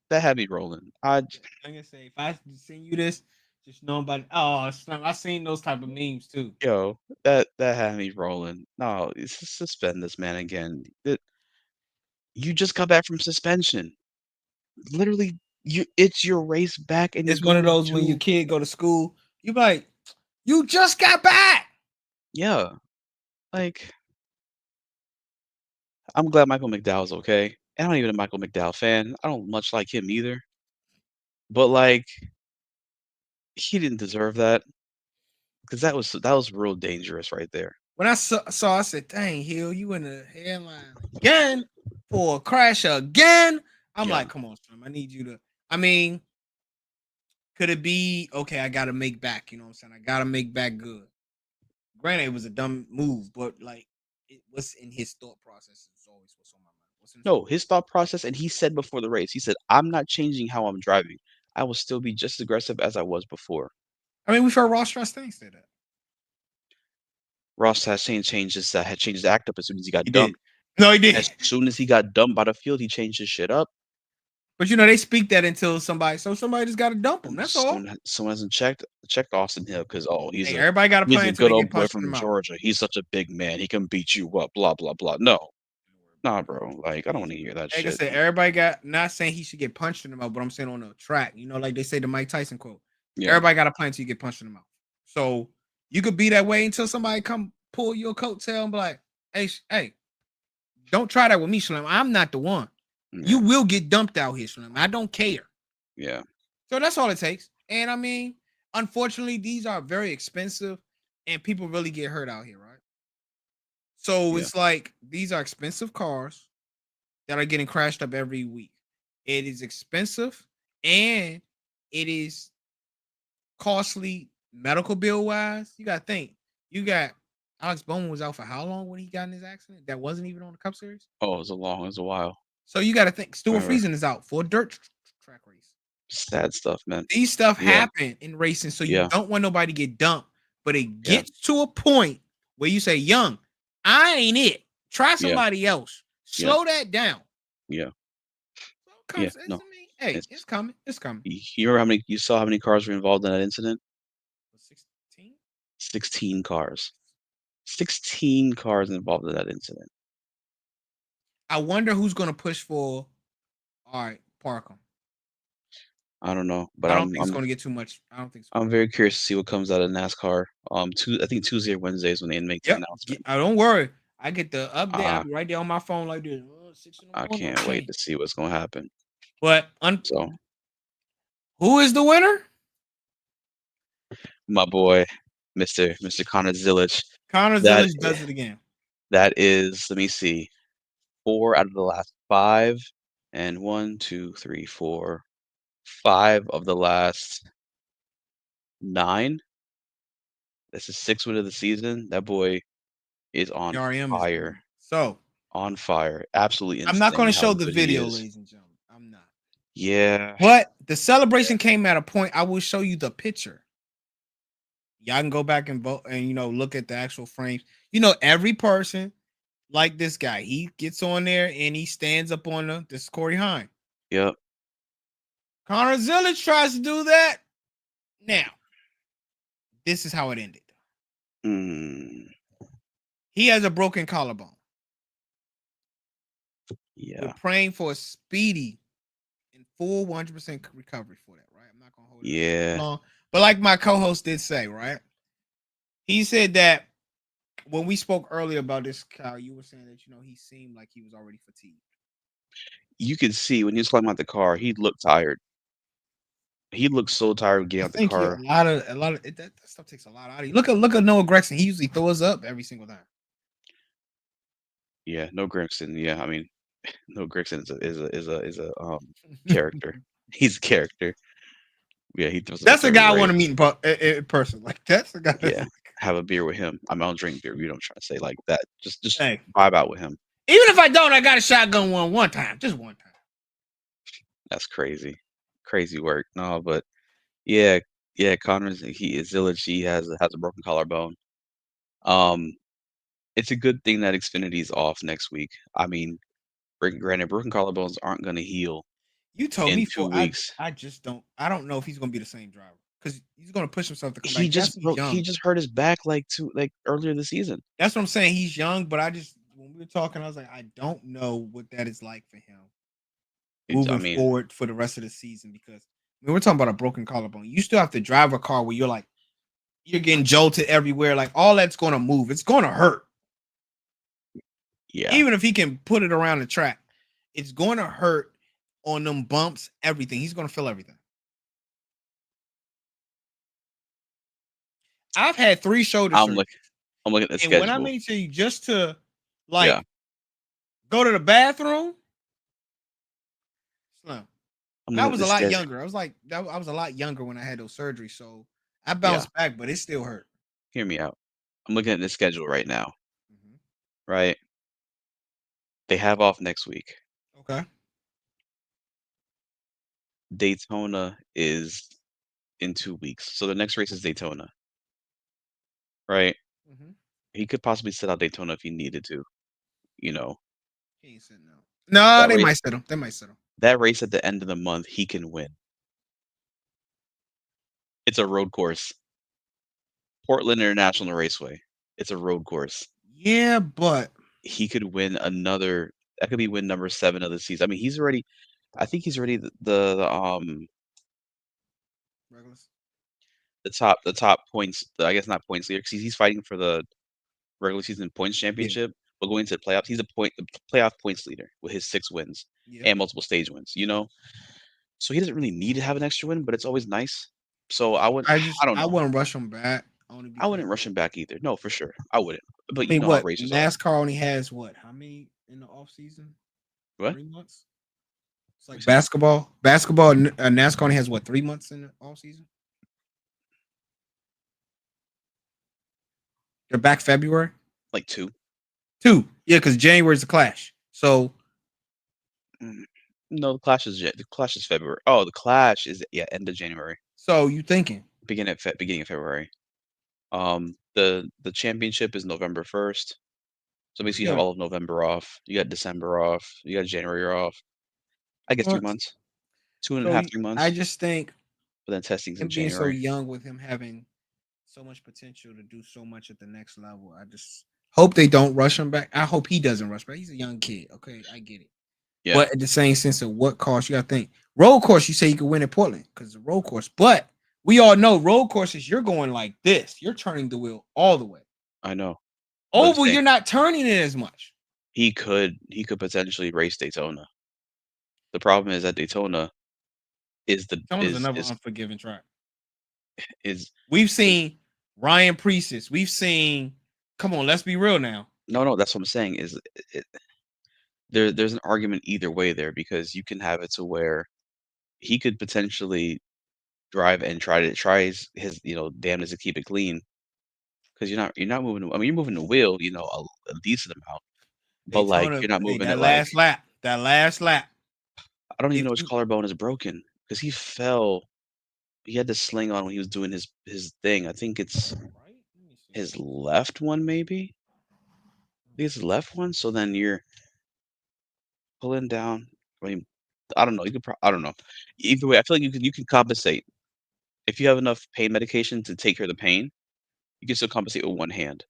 that had me rolling. I'm gonna say if I send you this, just know about it. Oh, Slim, I seen those type of memes too. Yo, that had me rolling. No, suspend this man again. You just got back from suspension. Literally, it's your race back, and you're It's one of going those when your to kid go to school, you be like, you just got back. yeah. Like, I'm glad Michael McDowell's okay. And I'm not even a Michael McDowell fan. I don't much like him either. But like, he didn't deserve that because that was real dangerous right there. When I saw, I said, dang, Hill, you in the headline again for a crash again. I'm Yeah. like, come on, Slim. I need you to. I mean, could it be okay? I got to make back. You know what I'm saying? I got to make back good. Granted, it was a dumb move, but like, what's in his thought process is always what's on my mind. What's in his No, thought his process? thought process, and he said before the race, he said, "I'm not changing how I'm driving. I will still be just as aggressive as I was before." I mean, we've heard Ross Chastain say that. Ross Chastain had changed his act up as soon as he got He did. dumped. No, he did. As soon as he got dumped by the field, he changed his shit up. But they speak that until somebody, so somebody just got to dump him. And That's all. someone hasn't checked Austin Hill because Hey, everybody got to he's play a until good they get old boy punched in the from mouth. Georgia. He's such a big man. He can beat you up. Blah blah blah. No, nah, bro. Like I don't want to hear that Like I shit. said, everybody got, not saying he should get punched in the mouth, but I'm saying on the track, like they say the Mike Tyson quote. Yeah, Everybody got to play until you get punched in the mouth. So you could be that way until somebody come pull your coattail and be like, hey, don't try that with me, Slim. I'm not the one. You yeah, will get dumped out here, Slim. I don't care. yeah, So that's all it takes. And I mean, unfortunately, these are very expensive and people really get hurt out here, right? So yeah. it's like these are expensive cars that are getting crashed up every week. It is expensive and it is costly medical bill wise. You got to think. You got Alex Bowman was out for how long when he got in his accident? That wasn't even on the Cup Series. Oh, it was a while. So you got to think. I Stuart remember. Friesen is out for a dirt track race. Sad stuff, man. These stuff Yeah, happen in racing, so you yeah, don't want nobody to get dumped. But it yeah, gets to a point where you say, "Young, I ain't it. Try yeah, somebody else. yeah, Slow that down." yeah, So it yeah. comes. No, Hey, it's. it's coming. It's coming. You remember you saw how many cars were involved in that incident? 16. 16 cars. 16 cars involved in that incident. I wonder who's going to push for. All right, park them. I don't know, but I don't think it's going to get too much. I don't think it's going I'm to. very curious to see what comes out of NASCAR. I think Tuesday or Wednesday is when they make the Yep. announcement. Don't worry. I get the update. I'll Uh, be right there on my phone like this. 6 in the I morning. can't wait Okay. to see what's gonna happen. But So, who is the winner? my boy, Mr. Connor Zilisch, Connor that Zilisch does it again. that is, let me see, 4 out of the last 5, and 1, 2, 3, 4, 5 of the last 9. This is 6th win of the season. That boy is on JRM is fire, doing it. So on fire. Absolutely I'm not going insane to how show the good he video, is. ladies and gentlemen. I'm not. Yeah, But the celebration came at a point. I will show you the picture. Y'all can go back and vote and look at the actual frames. Every person like this guy, he gets on there and he stands up on this is Corey Heim. yep. Connor Zilisch tries to do that. Now, this is how it ended. Mm, He has a broken collarbone. We're yeah, praying for a speedy and full 100% recovery for that, right? I'm not gonna hold it up too yeah. long. But like my co-host did say, right? He said that when we spoke earlier about this, Kyle, you were saying that he seemed like he was already fatigued. You could see when he was climbing out the car, he looked tired. He looked so tired getting I out the think car. a lot of that stuff takes a lot out of you. Look at Noah Gregson. He usually throws up every single time. Yeah, no Gregson. Yeah, I mean, no Gregson is a character. He's a character. Yeah, he throws up That's a every guy I want to race. meet in person. Like that's the guy. Yeah, have a beer with him. I mean, I don't drink beer. We don't try to say like that. Just Hey, vibe out with him. even if I don't, I got a shotgun one time, just one time. That's crazy, crazy work. No, but yeah, yeah. Connor's he is Zillage. He has a broken collarbone. Um, it's a good thing that Xfinity's off next week. I mean, granted, broken collarbones aren't going to heal You told in me 2 weeks. I just don't. I don't know if he's gonna be the same driver because he's gonna push himself to come He back. Yes, just he's broke. He young. just hurt his back like earlier this season. That's what I'm saying. He's young, but I just when we were talking, I was like, I don't know what that is like for him I moving mean, forward for the rest of the season because we're talking about a broken collarbone. You still have to drive a car where you're getting jolted everywhere. Like all that's gonna move. It's gonna hurt. yeah. Even if he can put it around the track, it's going to hurt on them bumps, everything. He's going to feel everything. I've had 3 shoulder I'm surgeries. look. I'm looking at the And when I schedule. mean to you, just to Yeah. like go to the bathroom, Slim. I'm I looking at was the a lot schedule. younger. I was like I was a lot younger when I had those surgeries, so I Yeah, bounced back, but it still hurt. hear me out. I'm looking at the schedule right now, Mhm. right? They have off next week. Okay. Daytona is in 2 weeks. So the next race is Daytona, right? Mm-hmm. He could possibly sit out Daytona if he needed to, you know. He ain't sitting out. No, That they race might sit him. They might sit him. that race at the end of the month, he can win. It's a road course. Portland International Raceway. It's a road course. Yeah, but He could win another that could be win number 7 of the season. I mean, he's already I think he's already Regulus. the top points, I guess not points leader because he's fighting for the regular season points Yeah. championship, but going to the playoffs, he's a playoff points leader with his 6 wins Yeah. and multiple stage wins, you know? So he doesn't really need to have an extra win, but it's always nice. So I would I don't I know. wouldn't rush him back only I because wouldn't rush him back either. No, for sure. I wouldn't. But I you mean know how what racers are. NASCAR only has what? How many in the off season? What? 3 months. It's What you like say? basketball. Basketball. NASCAR only has what 3 months in the off season. They're back February. Like 2? Two. Yeah, because January is the Clash. So Mm. No, the Clash is February. Oh, the Clash is yeah, end of January, you thinking? beginning of February. The championship is November 1st. So So you basically you have got all of November off. You got December off. You got January off. I guess 3 months. months. Two and a So half, I 3 months. just think But then testing's in him being so January. young with him having so much potential to do so much at the next level. I just hope they don't rush him back. I hope he doesn't rush back. He's a young kid. Okay, I get it. Yeah, But at the same sense of what course, you got to think road course. You say you could win at Portland because it's a road course, but we all know road courses. You're going like this. You're turning the wheel all the way. I know. But I'm Oval, saying you're not turning it as much. he could potentially race Daytona. The problem is at Daytona is the Daytona's another unforgiving track. is We've is seen Ryan Priestess. We've seen. Come on, let's be real now. no, that's what I'm saying is it, there's an argument either way there because you can have it to where he could potentially drive and try his damnedest to keep it clean because you're not moving. I mean, you're moving the wheel, a decent amount, but like Daytona, you're not hey, moving that it like last lap. That last lap. I don't even If know his you collarbone is broken because he fell. He had the sling on when he was doing his thing. I think it's right, let me see. his left one, maybe. I think it's his left one. So then you're pulling down. I mean, I don't know. I don't know. Either way, I feel like you can compensate if you have enough pain medication to take care of the pain. You can still compensate with one hand.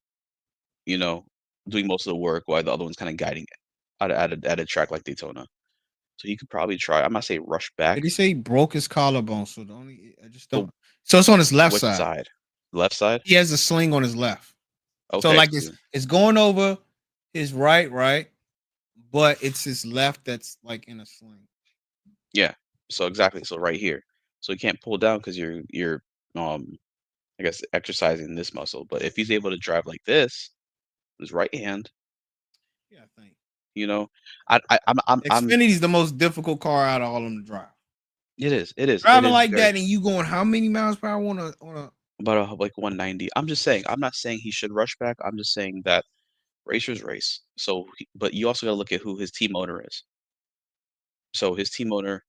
You know, doing most of the work while the other one's kind of guiding it at a track like Daytona. So you could probably try. I'm not saying rush Did back, he say he broke his collarbone? So the only I just but don't. So it's on his left which side. side? Left side? He has a sling on his left. So Okay. like it's going over his right, but it's his left that's like in a sling. Yeah. So exactly. So right here. So you can't pull down because you're um I guess exercising this muscle. But if he's able to drive like this, with his right hand, Yeah, I think you know, I'm Xfinity is the most difficult car out of all of them to drive. it Driving is like very that and you going how many miles per hour on a about like 190. I'm just saying. I'm not saying he should rush back. I'm just saying that racers race. So, but you also got to look at who his team owner is. So his team owner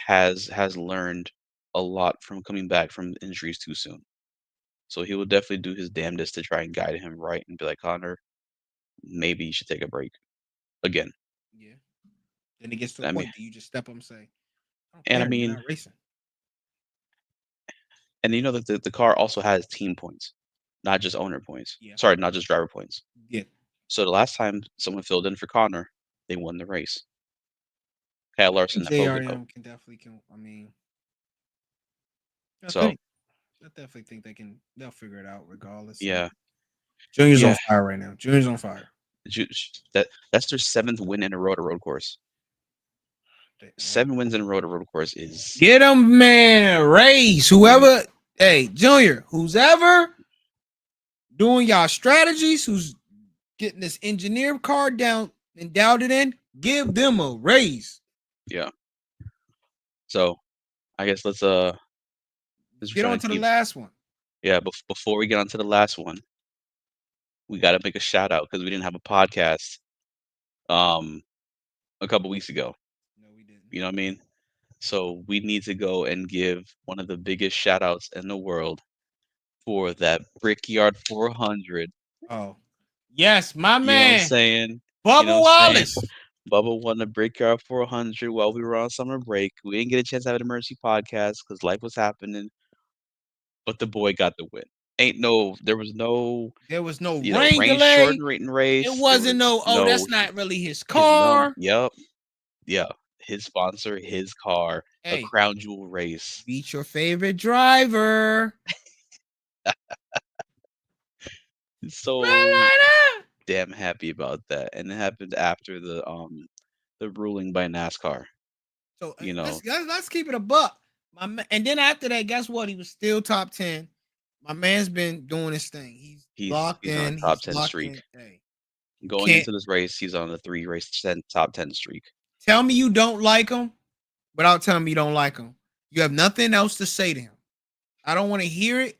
has learned a lot from coming back from injuries too soon. So he will definitely do his damnedest to try and guide him right and be like, Connor, maybe you should take a break again. yeah. Then it gets to a I mean, point that you just step up and say, I don't and I care, you're mean, not racing. and you know that the car also has team points, not just owner points. Yeah. Sorry, not just driver points. Yeah. So the last time someone filled in for Connor, they won the race. Kyle I think Larson at Pocono. JRM can I mean I So think I definitely think they'll figure it out regardless. And yeah, Junior's on yeah. fire right now. Junior's on fire. That's their seventh win in a row at a road course. Well, 7 wins in a row at a road course is get them, man. Race. I mean, Whoever, hey, Junior, who's ever doing y'all strategies, who's getting this engineer card down and dialed it in, give them a raise. yeah. So I guess let's Get try on to to the keep last one. yeah. Before we get on to the last one, we got to make a shout out because we didn't have a podcast um a couple weeks ago. No, we didn't. You know what I mean? So we need to go and give one of the biggest shout outs in the world for that Brickyard 400. Oh, yes, my You know what I'm man, saying? You know what Bubba I'm saying? Wallace. Bubba won the Brickyard 400 while we were on summer break. We didn't get a chance to have an emergency podcast because life was happening, but the boy got the win. There was no, There was no you know, rain rain delay. shortened It race. There wasn't was no, oh, no that's not really his his car. yep, yeah, his sponsor, his car, a Hey, crown jewel race. beat your favorite driver. So damn happy about that, and it happened after the ruling by NASCAR. So You let's, know, let's let's keep it a buck. And then after that, guess what? He was still top 10. My man's been doing his thing. He's locked he's on a in. top He's 10 locked streak. in. Hey, you Going can't into this race, he's on a top 10 streak. tell me you don't like him without telling me you don't like him. You have nothing else to say to him. I don't want to hear it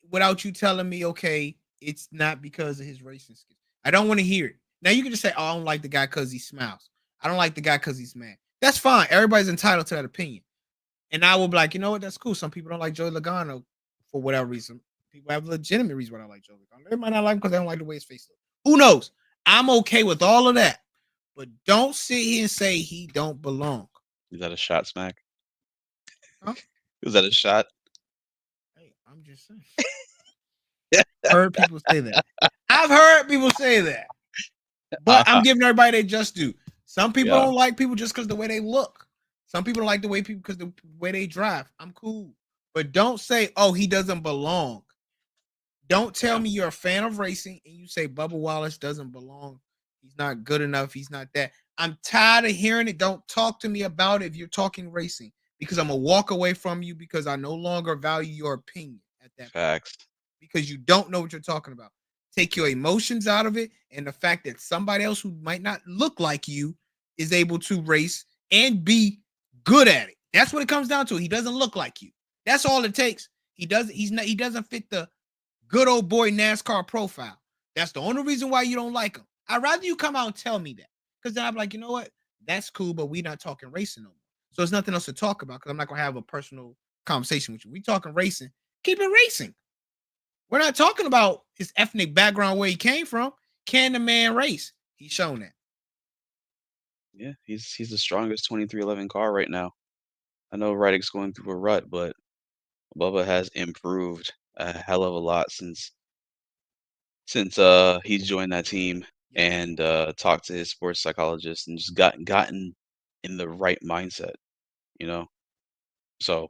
without you telling me, okay, it's not because of his racing skills. I don't want to hear it. Now you can just say, oh, I don't like the guy because he smiles. I don't like the guy because he's mad. That's fine. Everybody's entitled to that opinion. And I will be like, you know what? That's cool. Some people don't like Joey Logano for whatever reason. People have legitimate reason why I like Joey Logano. They might not like him because they don't like the way his face looks. Who knows? I'm okay with all of that. But don't sit here and say he don't belong. Is that a shot, Smack? Huh? Is that a shot? Hey, I'm just saying. Heard people say that. I've heard people say that. But I'm Uh-huh. giving everybody their just due. Some people Yeah, don't like people just because the way they look. Some people don't like the way people because the way they drive. I'm cool. But don't say, oh, he doesn't belong. Don't tell yeah, me you're a fan of racing and you say Bubba Wallace doesn't belong. He's not good enough. He's not that. I'm tired of hearing it. Don't talk to me about it if you're talking racing because I'm going to walk away from you because I no longer value your opinion at that point facts. because you don't know what you're talking about. Take your emotions out of it and the fact that somebody else who might not look like you is able to race and be good at it. That's what it comes down to. He doesn't look like you. That's all it takes. He doesn't fit the good old boy NASCAR profile. That's the only reason why you don't like him. I'd rather you come out and tell me that. Because then I'm like, you know what? That's cool, but we're not talking racing no more. So there's nothing else to talk about because I'm not gonna have a personal conversation with you. We talking racing. Keep it racing. We're not talking about his ethnic background, where he came from. Can the man race? He's shown that. Yeah, he's the strongest 2311 car right now. I know Reddick's going through a rut, but Bubba has improved a hell of a lot since he's joined that team Yes. and talked to his sports psychologist and just gotten in the right mindset, you know. So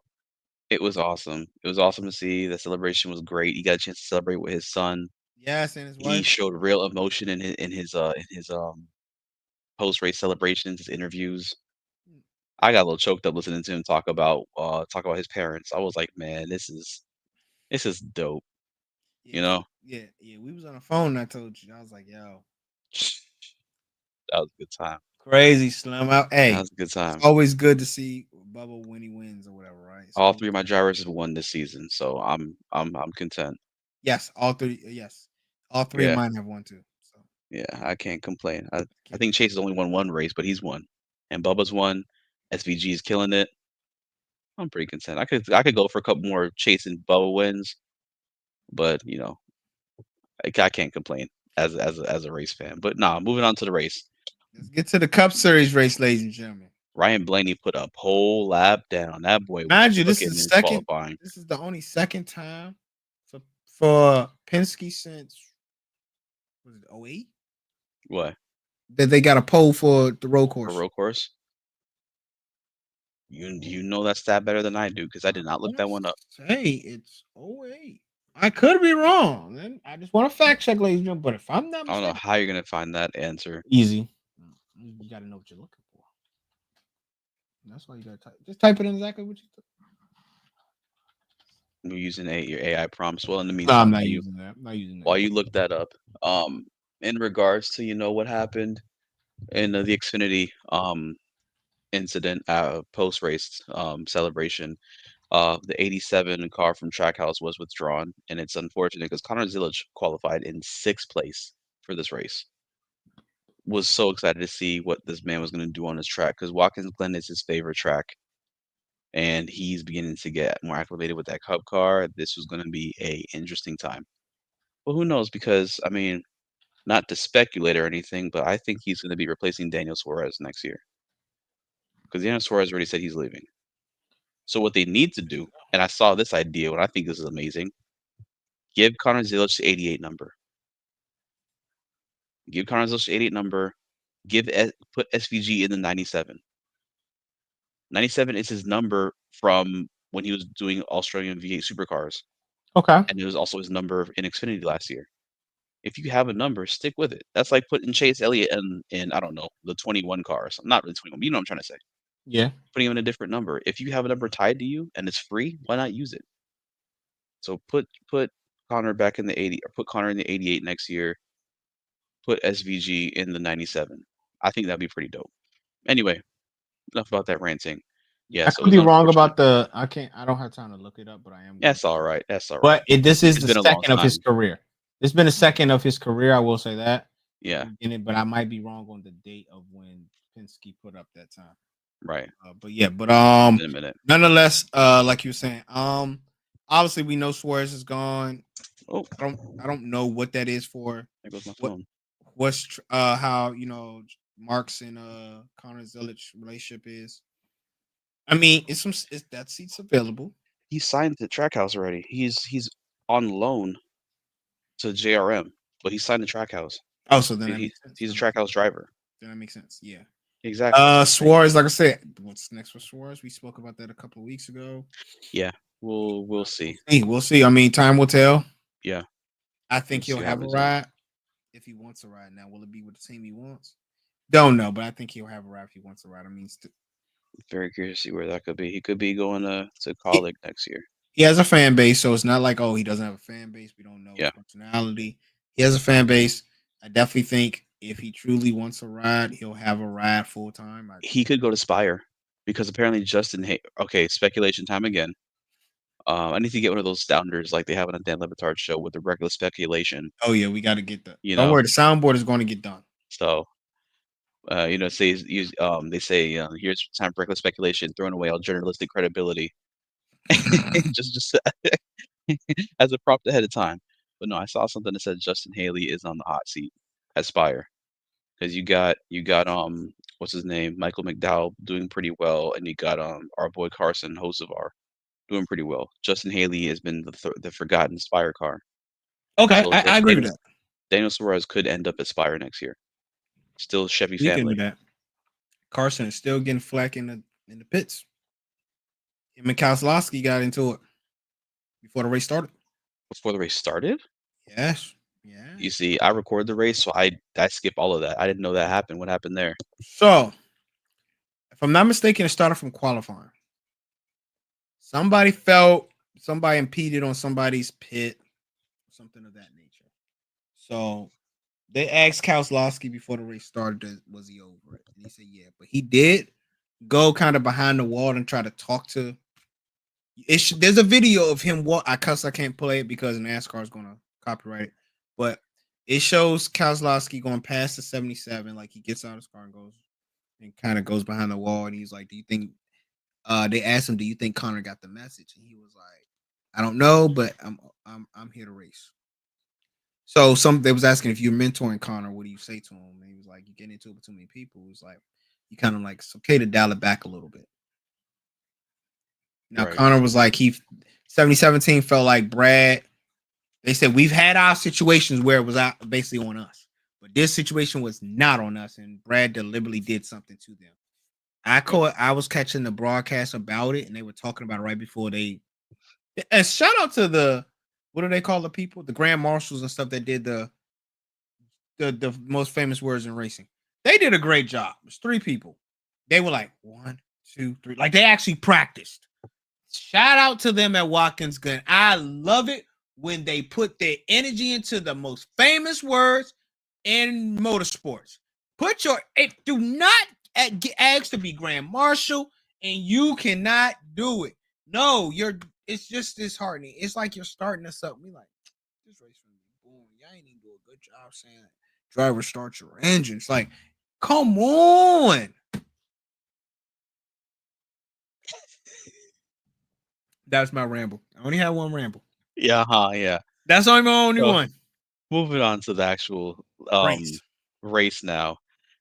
it was awesome. It was awesome to see. The celebration was great. He got a chance to celebrate with his son. Yes, and his He wife. showed real emotion in his post race celebrations, his interviews. I got a little choked up listening to him talk about his parents. I was like, man, this is dope. Yeah, You know, yeah. We was on the phone and I told you. I was like, yo, that was a good time. crazy slim out. That Hey, was a good it's time. always good to see Bubba when he wins or whatever, right? It's All always three of my good. drivers have won this season, so I'm content. Yes, all three. Yes, all three of Yeah, mine have won too. So yeah, I can't complain. I can't. think Chase has only won one race, but he's won, and Bubba's won. SVG's killing it. I'm pretty content. I could go for a couple more Chase and Bubba wins, but I can't complain as a race fan. But nah, moving on to the race. Let's get to the Cup Series race, ladies and gentlemen. Ryan Blaney put a whole lap down. That boy was Mind you, this cooking is in second. qualifying. This is the only second time for Penske since was it 08 What that they got a pole for the road for course. road course? You know that stat better than I do because I I did not look want that one up. to say it's 08. I could be wrong. Then I just want to fact check, ladies and gentlemen. But if I'm not I don't know mistaken, how you're gonna find that answer. easy. You got to know what you're looking for. That's why you got to type. Just type it in exactly what you. We're using your AI prompts. Well, in the No, I'm meantime, not while you using that. I'm not using that. while you look that up, in regards to what happened in the Xfinity, incident, post race celebration. The 87 car from Trackhouse was withdrawn, and it's unfortunate because Connor Zilisch qualified in sixth place for this race. Was so excited to see what this man was going to do on his track because Watkins Glen is his favorite track, and he's beginning to get more acclimated with that Cup car. This was going to be a interesting time. Well, who knows? Because I mean, not to speculate or anything, but I think he's going to be replacing Daniel Suarez next year because Daniel Suarez already said he's leaving. So what they need to do, and I saw this idea, and I think this is amazing. Give Connor Zilisch the 88 number. Give Connor Zilisch the 88 number. Put SVG in the 97. 97 is his number from when he was doing Australian V8 supercars, Okay. and it was also his number in Xfinity last year. If you have a number, stick with it. That's like putting Chase Elliott in I don't know, the 21 cars. Not really 21, but you know what I'm trying to say. Yeah. Putting him in a different number. If you have a number tied to you and it's free, why not use it? So put Connor back in the 80, or put Connor in the 88 next year. Put SVG in the 97. I think that'd be pretty dope. Anyway, enough about that ranting. Yeah, Yeah, I so it could was be wrong unfortunate. about the. I can't. I don't have time to look it up, but I am going That's all to. right. That's all right. But this is It's the been a long second of his time. career. It's been a second of his career. I will say that. Yeah, But I might be wrong on the date of when Penske put up that time. right. But yeah, but It's been a minute. nonetheless, like you were saying, obviously we know Suarez is gone. Oh, I don't know what that is for. there goes my What phone. how Mark's and Connor Zilisch relationship is. I mean, it's that seat's available. He signed to Trackhouse already. He's on loan to JRM, but he signed the Trackhouse. Oh, so then that He makes sense. he's a Trackhouse driver. Then that makes sense. Yeah. Exactly. So I mean, Suarez, like I said, what's next for Suarez? We spoke about that a couple of weeks ago. yeah, we'll see. We'll see. I mean, time will tell. Yeah, I we'll think he'll see how have a happens there. ride if he wants a ride. Now, will it be with the team he wants? Don't know, but I think he'll have a ride if he wants a ride. I mean, Very curious to see where that could be. He could be going to he, college next year. he has a fan base, so it's not like he doesn't have a fan base. We don't know his Yeah, personality. He has a fan base. I definitely think if he truly wants a ride, he'll have a ride full time. he could go to Spire because apparently okay, speculation time again. I need to get one of those sounders like they have on a Dan Levitard show with the regular speculation. Oh yeah, we got to get that. You Don't know, worry, the soundboard is going to get done. so they say here's time for reckless speculation, throwing away all journalistic credibility, just as a prompt ahead of time. But no, I saw something that said Justin Haley is on the hot seat at Spire because you got what's his name, Michael McDowell doing pretty well, and you got our boy Carson Hocevar doing pretty well. Justin Haley has been the forgotten Spire car. Okay, So I agree with that. Daniel Suarez could end up at Spire next year. Still Chevy Speaking family of that, Carson is still getting flack in the pits. Him and Kozlowski got into it before the race started. before the race started. Yes. You Yes. see, I record the race, so I skip all of that. I didn't know that happened. What happened there? So, if I'm not mistaken, it started from qualifying. Somebody impeded on somebody's pit, something of that nature. So they asked Kozlowski before the race started, was he over it? And he said, yeah. But he did go kind of behind the wall and try to talk to. There's a video of him walk. I can't play it because NASCAR is going to copyright it. But it shows Kozlowski going past the 77, like he gets out of his car and goes and kind of goes behind the wall, and he's like, "Do you think?" They asked him, "Do you think Connor got the message?" And he was like, "I don't know, but I'm here to race." So they was asking if you're mentoring Connor, what do you say to him? And he was like, "You get into it with too many people." It was like, you kind of like, it's okay to dial it back a little bit. Now Right. Connor was like, 7017 felt like Brad. They said we've had our situations where it was basically on us, but this situation was not on us, and Brad deliberately did something to them. I was catching the broadcast about it, and they were talking about it right before they. And shout out to the, what do they call the people, the grand marshals and stuff that did the most famous words in racing. They did a great job. There's 3 people. They were like 1, 2, 3. Like they actually practiced. Shout out to them at Watkins Glen. I love it when they put their energy into the most famous words in motorsports. Do not get asked to be grand marshal, and you cannot do it. No, it's just disheartening. It's like you're starting us up. We like this race from boom. Y'all ain't even do a good job saying driver start your engines. Like, come on. That's my ramble. I only have one ramble. Yeah, yeah. That's only my only So one. moving on to the actual Race. race now.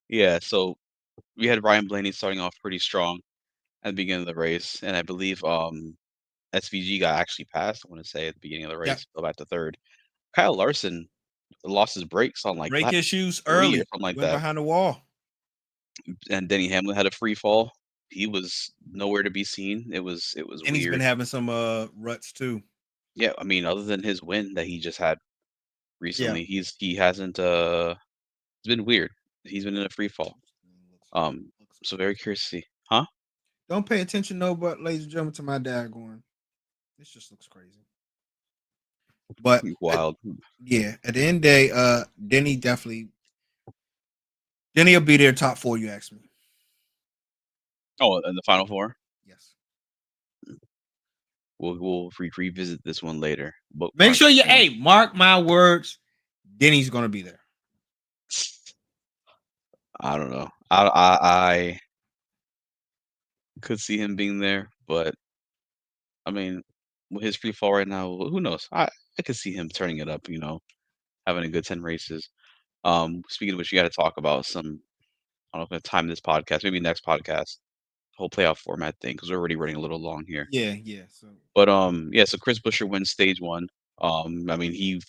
Yeah, so we had Ryan Blaney starting off pretty strong at the beginning of the race, and I believe SVG got actually passed. I want to say at the beginning of the Yep. race, go back to third. Kyle Larson lost his brakes on like Brake lap issues 3 or early. something like Went that, behind the wall. and Denny Hamlin had a free fall. He was nowhere to be seen. It was And he's been weird. having some ruts too. Yeah, I mean, other than his win that he just had Yeah. recently, he hasn't it's been weird. He's been in a free fall. Um, so very curious to see. Huh? Don't pay attention, no, but ladies and gentlemen, to my dad going. This just looks crazy. But Wild. yeah, at the end of the day, Denny will be there top four. You ask me. Oh, and the final four. Yes. We'll revisit this one later. Book Make mark sure this you one. mark my words. Denny's gonna be there. I don't know. I could see him being there, but I mean, with his free fall right now, who knows? I could see him turning it up. Having a good 10 races. Speaking of which, you got to talk about some. I don't know if I'm gonna time this podcast, maybe next podcast, whole playoff format thing, because we're already running a little long here. Yeah, yeah. So But yeah, so Chris Buescher wins stage one. I mean, he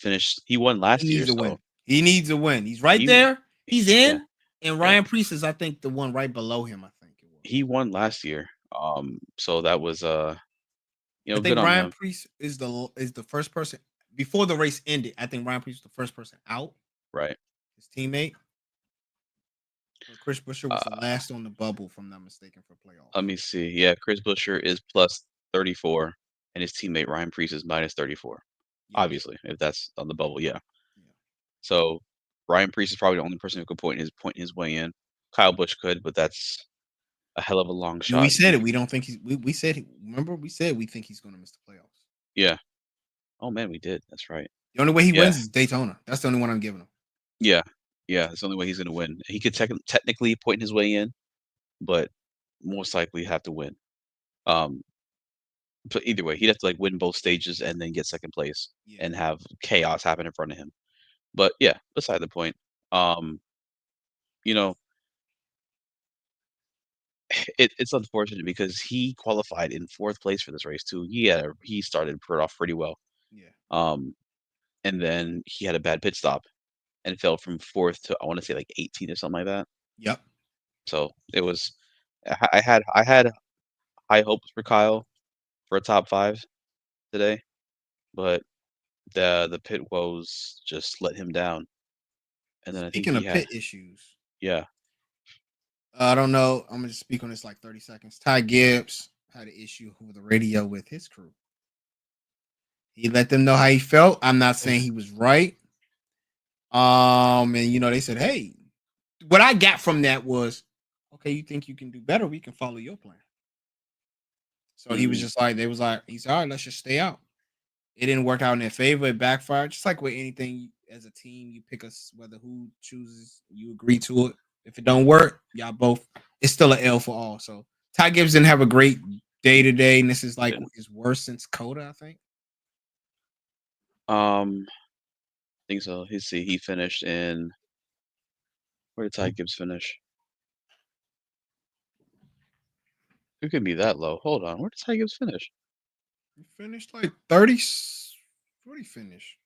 won he last year, needs a so win. He needs a win. He's right he there. He's yeah, in. And yeah, Ryan Priest is, I think, the one right below him. I think it was. he won last year. So that was I good think on Ryan him, Priest is the first person before the race ended. I think Ryan Priest was the first person out. right? His teammate. But Chris Buescher was the Uh, last on the bubble, if I'm not mistaken, for let playoffs. me see. Yeah, Chris Buescher is plus 34, and his teammate Ryan Priest is minus 34. Yes. Obviously, if that's on the bubble, yeah. Yeah. So Ryan Priest is probably the only person who could point his way in. Kyle Busch could, but that's a hell of a long And we shot. said it. We don't think he's. We said. Remember, we said we think he's going to miss the playoffs. Yeah. Oh man, we did. That's right. The only way he Yeah. wins is Daytona. That's the only one I'm giving him. Yeah. Yeah. That's the only way he's gonna win. He could technically point his way in, but most likely have to win. Um, so either way, he'd have to like win both stages and then get second place Yeah. and have chaos happen in front of him. But yeah, beside the point. Um, you know, it's unfortunate because he qualified in fourth place for this race too. He started off pretty well. Yeah. Um, and then he had a bad pit stop and fell from fourth to I want to say like 18 or something like that. Yep. So it was I had high hopes for Kyle for a top five today, but the pit woes just let him down. And then I think Speaking he of had pit issues, yeah. I don't know. I'm gonna just speak on this like 30 seconds. Ty Gibbs had an issue over the radio with his crew. He let them know how he felt. I'm not saying he was right. And they said, "Hey, what I got from that was, okay, you think you can do better? We can follow your plan." So he was Mhm. just like, they was like, he's all right. Let's just stay out. It didn't work out in their favor. It backfired. Just like with anything, as a team, you pick us whether who chooses, you agree to it. If it don't work, y'all both. It's still an L for all. So Ty Gibbs didn't have a great day today, and this is like Yeah. his worst since Coda, I think. I think so. He finished in where did Ty Gibbs finish? Who can be that low? Hold on. Where did Ty Gibbs finish? He finished like 30. What did he finish?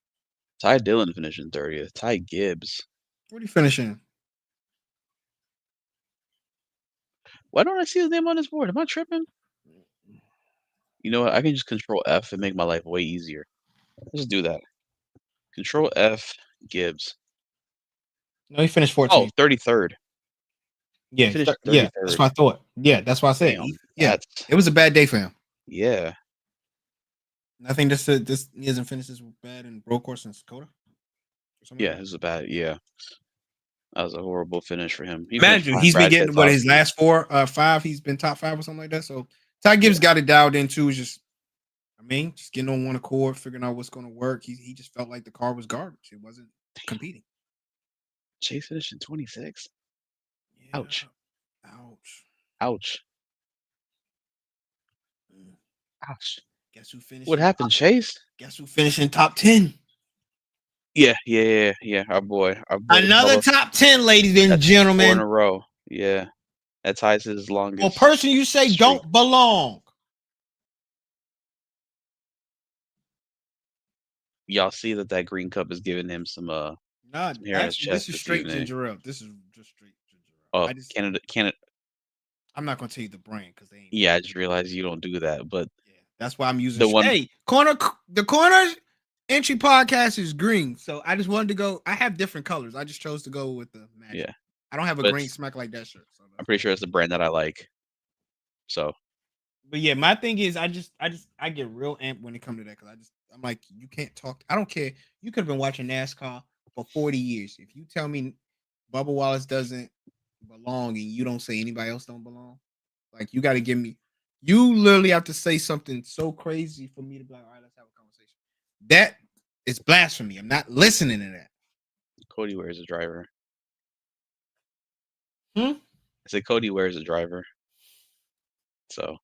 Ty Dillon finished in 30th. Ty Gibbs. What did he finish in? Why don't I see his name on this board? Am I tripping? You know what? I can just control F and make my life way easier. Let's do that. Control F Gibbs. No, he finished Oh, 14th. 33rd. He Yeah, finished yeah, that's 33rd. what I thought. Yeah, that's why I said. Damn. Yeah, That's it was a bad day for him. yeah. I think this he hasn't finished this bad in road course since Coda or something Yeah, like it that. was a bad yeah. That was a horrible finish for him. He finished Imagine he's been Brad getting what his Keselowski. last four, five. He's been top five or something like that. So Ty Gibbs Yeah, got it dialed in too. Just just getting on one accord, figuring out what's going to work. He just felt like the car was garbage. It wasn't competing. Chase finished in 26. Ouch, Yeah. Ouch. ouch, Mm. ouch. Guess who finished What in happened, top? Chase? Guess who finished in top 10? Yeah. Our boy Another Bubba. top 10, ladies and That's four in gentlemen. a row. Yeah, that ties his A longest person you say streak. don't belong. Y'all see that Green Cup is giving him Nah, some hair on his actually, this chest is this straight evening. ginger ale. This is just straight ginger ale. Oh, Canada. I'm not gonna tell you the brand because they ain't. Yeah, I just realized you don't do that, but Yeah, that's why I'm using. the one, Hey, the corner entry podcast is green, so I just wanted to go. I have different colors. I just chose to go with the matching. yeah, I don't have a but green smack like that shirt. So I'm that's pretty why. sure it's the brand that I like. So But yeah, my thing is, I get real amped when it comes to that because I'm like, you can't talk. I don't care. You could have been watching NASCAR for 40 years. If you tell me Bubba Wallace doesn't belong and you don't say anybody else don't belong, like you got to give me. You literally have to say something so crazy for me to be like, all right, let's have a conversation. That is blasphemy. I'm not listening to that. Cody Ware's a driver. Hmm? I said Cody Ware's a driver. So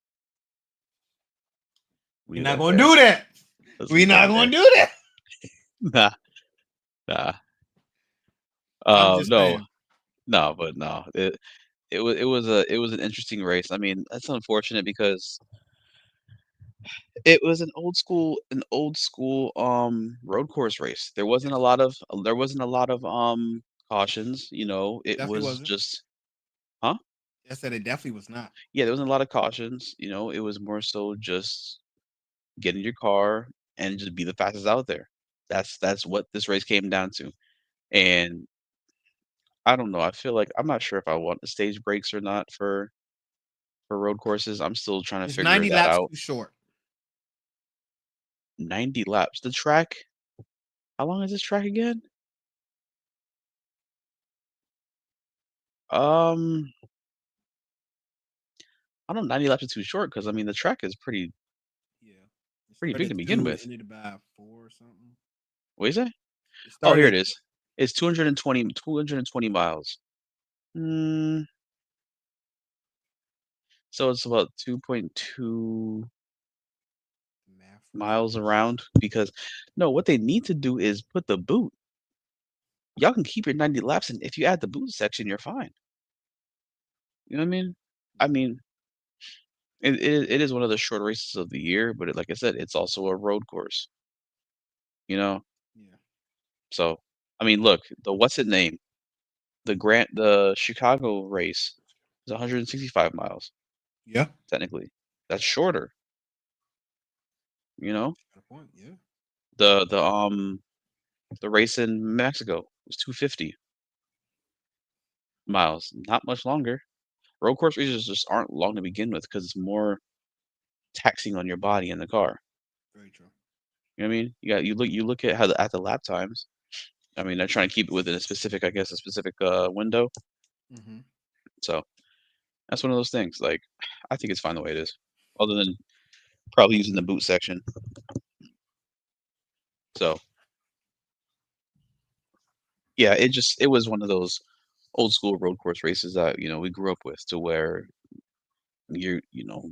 We're leave not that gonna there. do that. Let's We're leave that not there. gonna do that. Nah, nah. I'm just No, saying. no, but no. It was an interesting race. I mean, that's unfortunate because it was an old school road course race. Yes, There wasn't a lot of cautions, you know. It definitely was wasn't. just huh? I said it definitely was not. Yeah, there wasn't a lot of cautions, you know. It was more so just get in your car and just be the fastest out there. That's what this race came down to. And I don't know. I feel like I'm not sure if I want the stage breaks or not for road courses. I'm still trying to It's figure 90 that laps out. too short. 90 laps. The track, how long is this track again? Um, I don't know, 90 laps is too short because I mean the track is Yeah. It pretty big started to at begin 2 and with. ended about 4 or something. What is it? It Oh, here started it at is. It's 220 miles. Mm, so it's about 2.2 math was miles around because no, what they need to do is put the boot. Y'all can keep your 90 laps, and if you add the boot section, you're fine. You know what I mean? I yeah, mean, it is one of the short races of the year, but like I said, it's also a road course. You know, yeah. so I mean, look, the what's it name? The Chicago race is 165 miles Yeah. technically. That's shorter. You know, Got a point. Yeah. the the um the race in Mexico was 250 miles, not much longer. Road course races just aren't long to begin with because it's more taxing on your body in the car. Very true. You know what I mean? You look at at the lap times. I mean, they're trying to keep it within a specific, I guess, a specific window. Mm-hmm. So that's one of those things. Like, I think it's fine the way it is, other than probably using the boot section. So yeah, it was one of those old school road course races that we grew up with, to where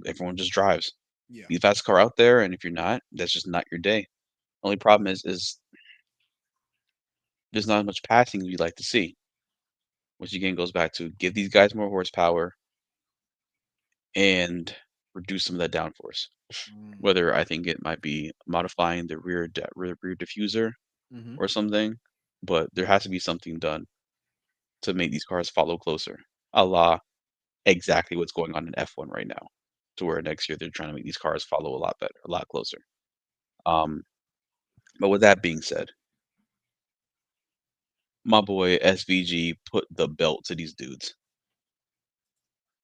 everyone just drives. Yeah. Be the fastest car out there, and if you're not, that's just not your day. Only problem is there's not as much passing you'd like to see, which again goes back to give these guys more horsepower and reduce some of that downforce. Mm-hmm. Whether I think it might be modifying the rear diffuser Mm-hmm. or something, but there has to be something done to make these cars follow closer, a la exactly what's going on in F1 right now, to where next year they're trying to make these cars follow a lot better, a lot closer. Um, but with that being said, my boy SVG put the belt to these dudes.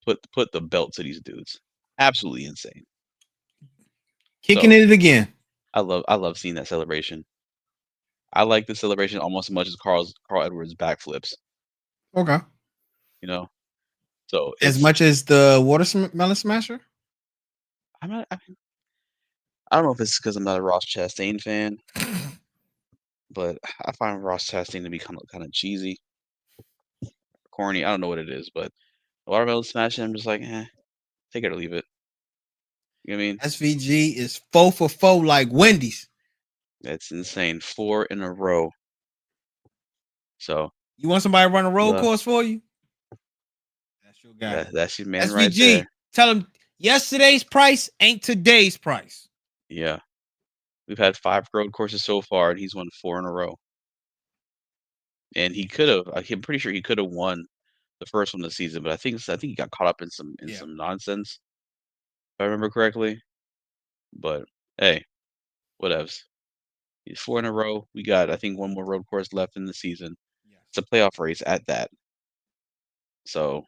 Put the belt to these dudes. Absolutely insane. Kicking So it again. I love seeing that celebration. I like the celebration almost as much as Carl Edwards backflips. Okay. you know. So As it's much as the watermelon smasher. I'm not. I don't know if it's because I'm not a Ross Chastain fan, but I find Ross Chastain to be kind of cheesy, corny. I don't know what it is, but watermelon smashing, I'm just like, take it or leave it. You know what I mean? SVG is 4 for 4 like Wendy's. That's insane. 4 in a row. So You want somebody to run a road the course for you? That's your guy. that's your man right SVG. there. Tell him yesterday's price ain't today's price. Yeah. We've had 5 road courses so far, and he's won 4 in a row. And he could have. I'm pretty sure he could have won the first one of the season, but I think he got caught up in Yeah. some nonsense, if I remember correctly. But hey, whatevs. He's 4 in a row. We got I think one more road course left in the season. Yes. It's a playoff race at that. So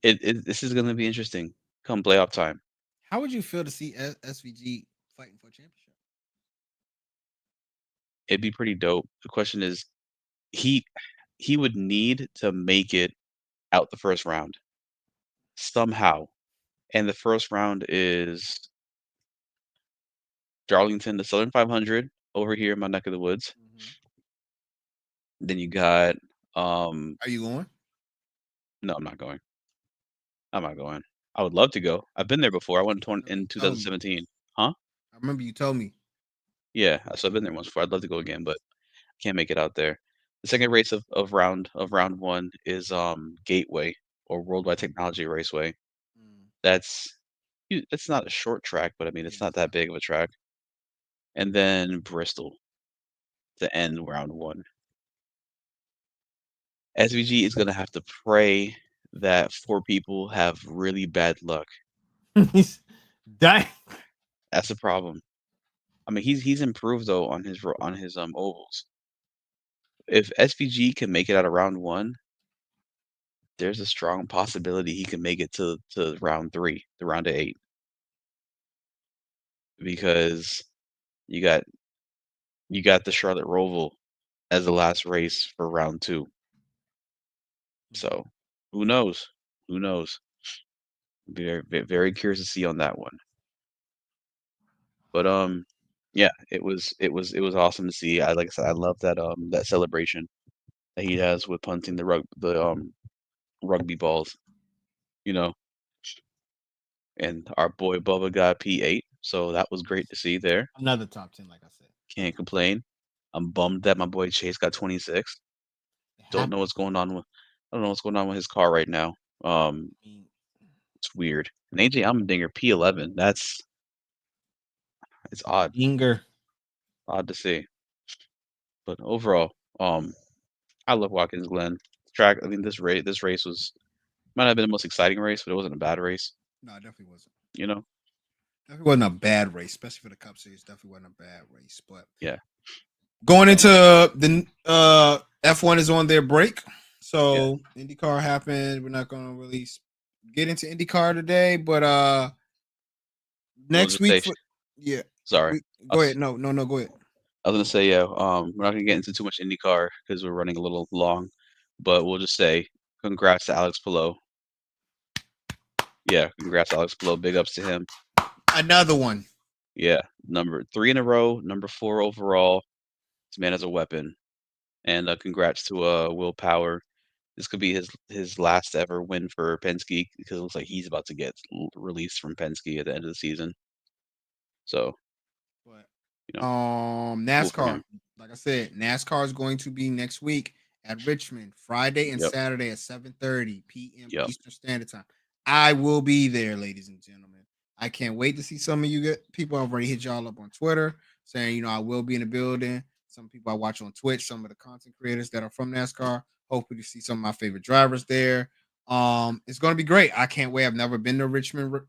this is going to be interesting come playoff time. How would you feel to see SVG fighting for a championship? It'd be pretty dope. The question is, he he would need to make it out the first round somehow, and the first round is Darlington, the Southern 500 over here in my neck of the woods. Mm-hmm. Then you got um Are you going? no, I'm not going. I'm not going. I would love to go. I've been there before. I went I remember in you told me. 2017. Huh? I remember you told me. Yeah, so I've been there once before. I'd love to go again, but I can't make it out there. The second race of round one is Gateway or Worldwide Technology Raceway. Mm. That's it's not a short track, but I mean Yeah, it's not it's that not. big of a track. And then Bristol to end round one. SVG is gonna have to pray that 4 people have really bad luck. He's dying. That's the problem. I mean, he's improved though on on his ovals. If SVG can make it out of round one, there's a strong possibility he can make it to round three, the round of 8, because you got the Charlotte Roval as the last race for round two. Mhm. So who knows? Who knows? Very curious to see on that one. But yeah, it was awesome to see. I like I said, I love that that celebration that he has with punting the rugby balls, you know, and our boy Bubba got P8, so that was great to see there. Another top 10, like I said. Can't complain. I'm bummed that my boy Chase got 26. It Don't know happened. what's going on with I don't know what's going on with his car right now. I mean, It's weird. And AJ Allmendinger P11. It's Dinger. odd to see. But overall, I love Watkins Glen track. I mean, this race was might not have been the most exciting race, but it wasn't a bad race. No, it definitely wasn't. You know? Definitely wasn't a bad race, especially for the Cup Series. Definitely wasn't a bad race. But Yeah. going So into the F1 is on their break. yeah, So IndyCar happened. We're not gonna really get into IndyCar today, but we'll next just week say for yeah. sorry. We I go ahead. was, No, go ahead. I was gonna say yeah. We're not gonna get into too much IndyCar because we're running a little long, but we'll just say congrats to Alex Palou. Yeah, congrats Alex Palou. Big ups to him. Another one. Yeah, number 3 in a row, number 4 overall. This man has a weapon. And congrats to Will Power. This could be his last ever win for Penske because it looks like he's about to get released from Penske at the end of the season. So, you But know, cool for NASCAR, him. like I said, NASCAR is going to be next week at Richmond, Friday and Yep. Saturday at 7:30 p.m. Yep. Eastern Standard Time. I will be there, ladies and gentlemen. I can't wait to see some of you get people. I've already hit y'all up on Twitter saying, I will be in the building. Some people I watch on Twitch, some of the content creators that are from NASCAR. Hopefully to see some of my favorite drivers there. It's gonna be great. I can't wait. I've never been to Richmond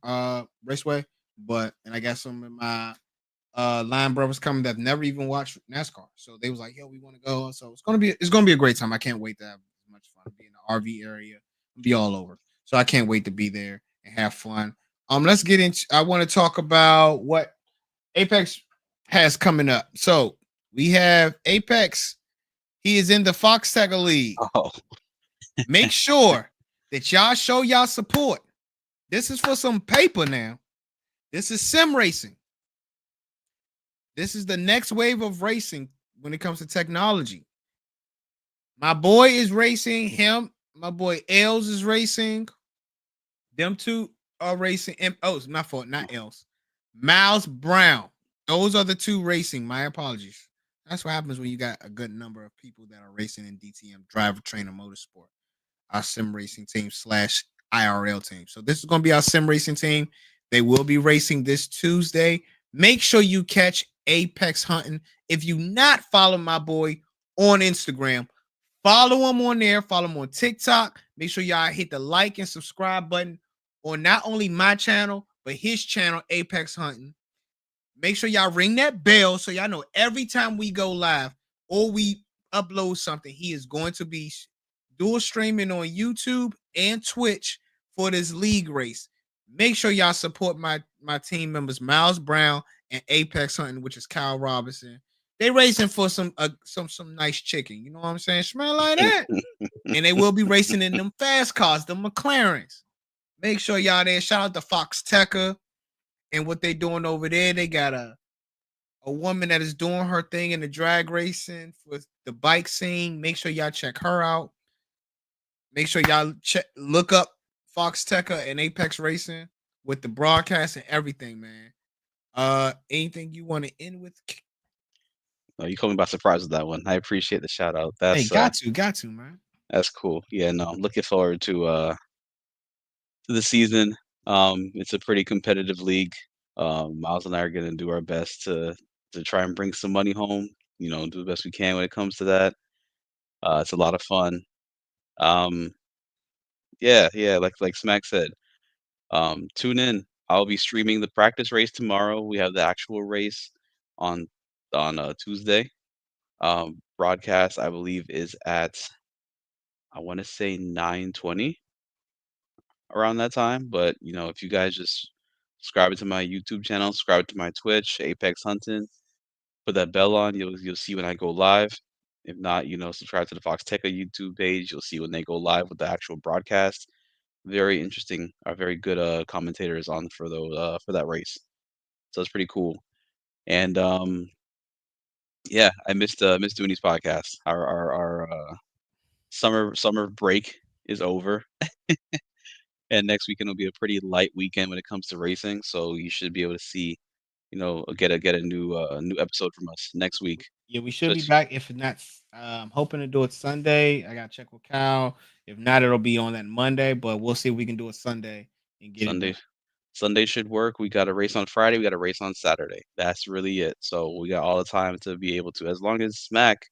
Raceway, and I got some of my line brothers coming that never even watched NASCAR. So they was like, "Yo, we want to go." So it's gonna be a great time. I can't wait to have as much fun. Be in the RV area, be all over. So I can't wait to be there and have fun. Let's get into. I want to talk about what Apex has coming up. So we have Apex. He is in the Fox Tagger League. Oh, Make sure that y'all show y'all support. This is for some paper now. This is sim racing. This is the next wave of racing when it comes to technology. My boy is racing. My boy Els is racing. Them two are racing. Oh, it's my fault, not Els. Miles Brown. Those are the two racing. My apologies. That's what happens when you got a good number of people that are racing in DTM, Driver Trainer Motorsport, our sim racing team slash IRL team. So this is going to be our sim racing team. They will be racing this Tuesday. Make sure you catch Apex Hunting. If you not follow my boy on Instagram, follow him on there. Follow him on TikTok. Make sure y'all hit the like and subscribe button on not only my channel, but his channel, Apex Hunting. Make sure y'all ring that bell so y'all know every time we go live or we upload something, he is going to be dual streaming on YouTube and Twitch for this league race. Make sure y'all support my team members, Miles Brown and Apex Hunting, which is Kyle Robinson. They racing for some nice chicken. You know what I'm saying? Smell like that. And they will be racing in them fast cars, the McLarens. Make sure y'all there. Shout out to Fox Tecker and what they doing over there. They got a woman that is doing her thing in the drag racing for the bike scene. Make sure y'all check her out. Make sure y'all look up Fox Tecker and Apex Racing with the broadcast and everything, man. Anything you want to end with? No, you caught me by surprise with that one. I appreciate the shout out. Hey, got to, man. That's cool. Yeah, no, I'm looking forward to the season. It's a pretty competitive league. Miles and I are gonna do our best to try and bring some money home. You know, do the best we can when it comes to that. It's a lot of fun. Um, yeah, yeah, like Smack said. Tune in. I'll be streaming the practice race tomorrow. We have the actual race on Tuesday. Broadcast I believe is at, I want to say 9:20 around that time. But you know, if you guys just subscribe to my YouTube channel, subscribe to my Twitch, Apex Hunting, put that bell on, you'll see when I go live. If not, you know, subscribe to the Fox Techa YouTube page. You'll see when they go live with the actual broadcast. Very interesting, are very good commentators on for that race. So it's pretty cool. And yeah, I missed doing these podcasts. Our summer break is over, and next weekend will be a pretty light weekend when it comes to racing. So you should be able to see, you know, get a new episode from us next week. Yeah, we should be Just back. If not, I'm hoping to do it Sunday. I gotta check with Cal. If not, it'll be on that Monday. But we'll see if we can do it Sunday and get it Sunday. done. Sunday should work. We got a race on Friday. We got a race on Saturday. That's really it. So we got all the time to be able to, as long as Smack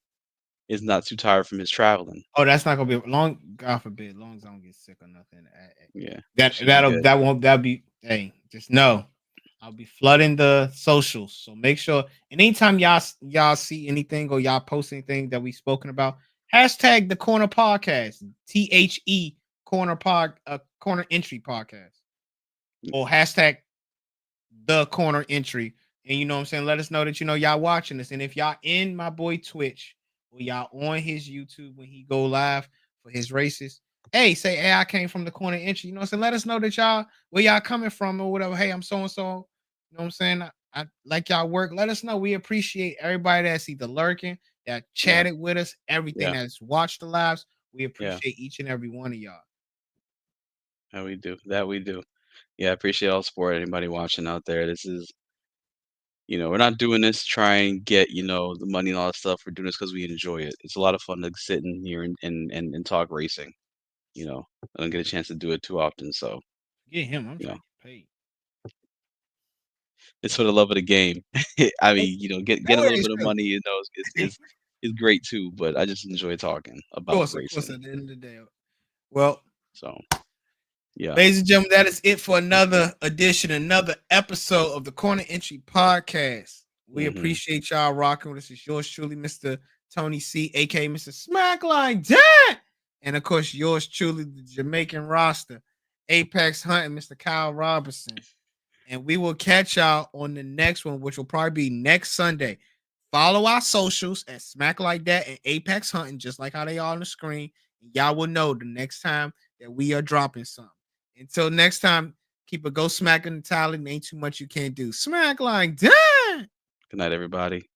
is not too tired from his traveling. Oh, that's not gonna be long. God forbid, long as I don't get sick or nothing. Yeah, we That should be that'll good. that won't that be. Hey, just know I'll be flooding the socials. So make sure. And anytime y'all see anything or y'all post anything that we spoken about, hashtag the Corner Podcast, corner corner entry podcast, or hashtag the corner entry. And you know what I'm saying? Let us know that you know y'all watching this. And if y'all in my boy Twitch or y'all on his YouTube when he go live for his races, hey, say, hey, I came from the corner entry. You know what I'm saying? Let us know that y'all where y'all coming from or whatever. Hey, I'm so and so. You know what I'm saying? I like y'all work. Let us know. We appreciate everybody that's either lurking, that Yeah, chatted with us, everything yeah, that's watched the lives. We yeah. appreciate each and every one of y'all. That we do. That we do. Yeah, I appreciate all the support. Anybody watching out there. This is, you know, we're not doing this to try and get, you know, the money and all that stuff. We're doing this because we enjoy it. It's a lot of fun to sit in here and talk racing. You know, I don't get a chance to do it too often. So, Get him. I'm you trying know, to get paid. it's for the love of the game. I mean, you know, getting a That way little it's bit of true. money, you know, is great too. But I just enjoy talking about Of course, racing. at the end of the day. Well, So, yeah. ladies and gentlemen, that is it for another edition, another episode of the Corner Entry Podcast. We Hmm. appreciate y'all rocking with us. It's yours truly, Mr. Tony C, aka Mr. Smack Like That. And of course, yours truly, the Jamaican roster, Apex Hunting, Mr. Kyle Robertson. And we will catch y'all on the next one, which will probably be next Sunday. Follow our socials at Smack Like That and Apex Hunting, just like how they are on the screen. Y'all will know the next time that we are dropping some. Until next time, keep a go smacking the talent. Ain't too much you can't do. Smack like that. Good night, everybody.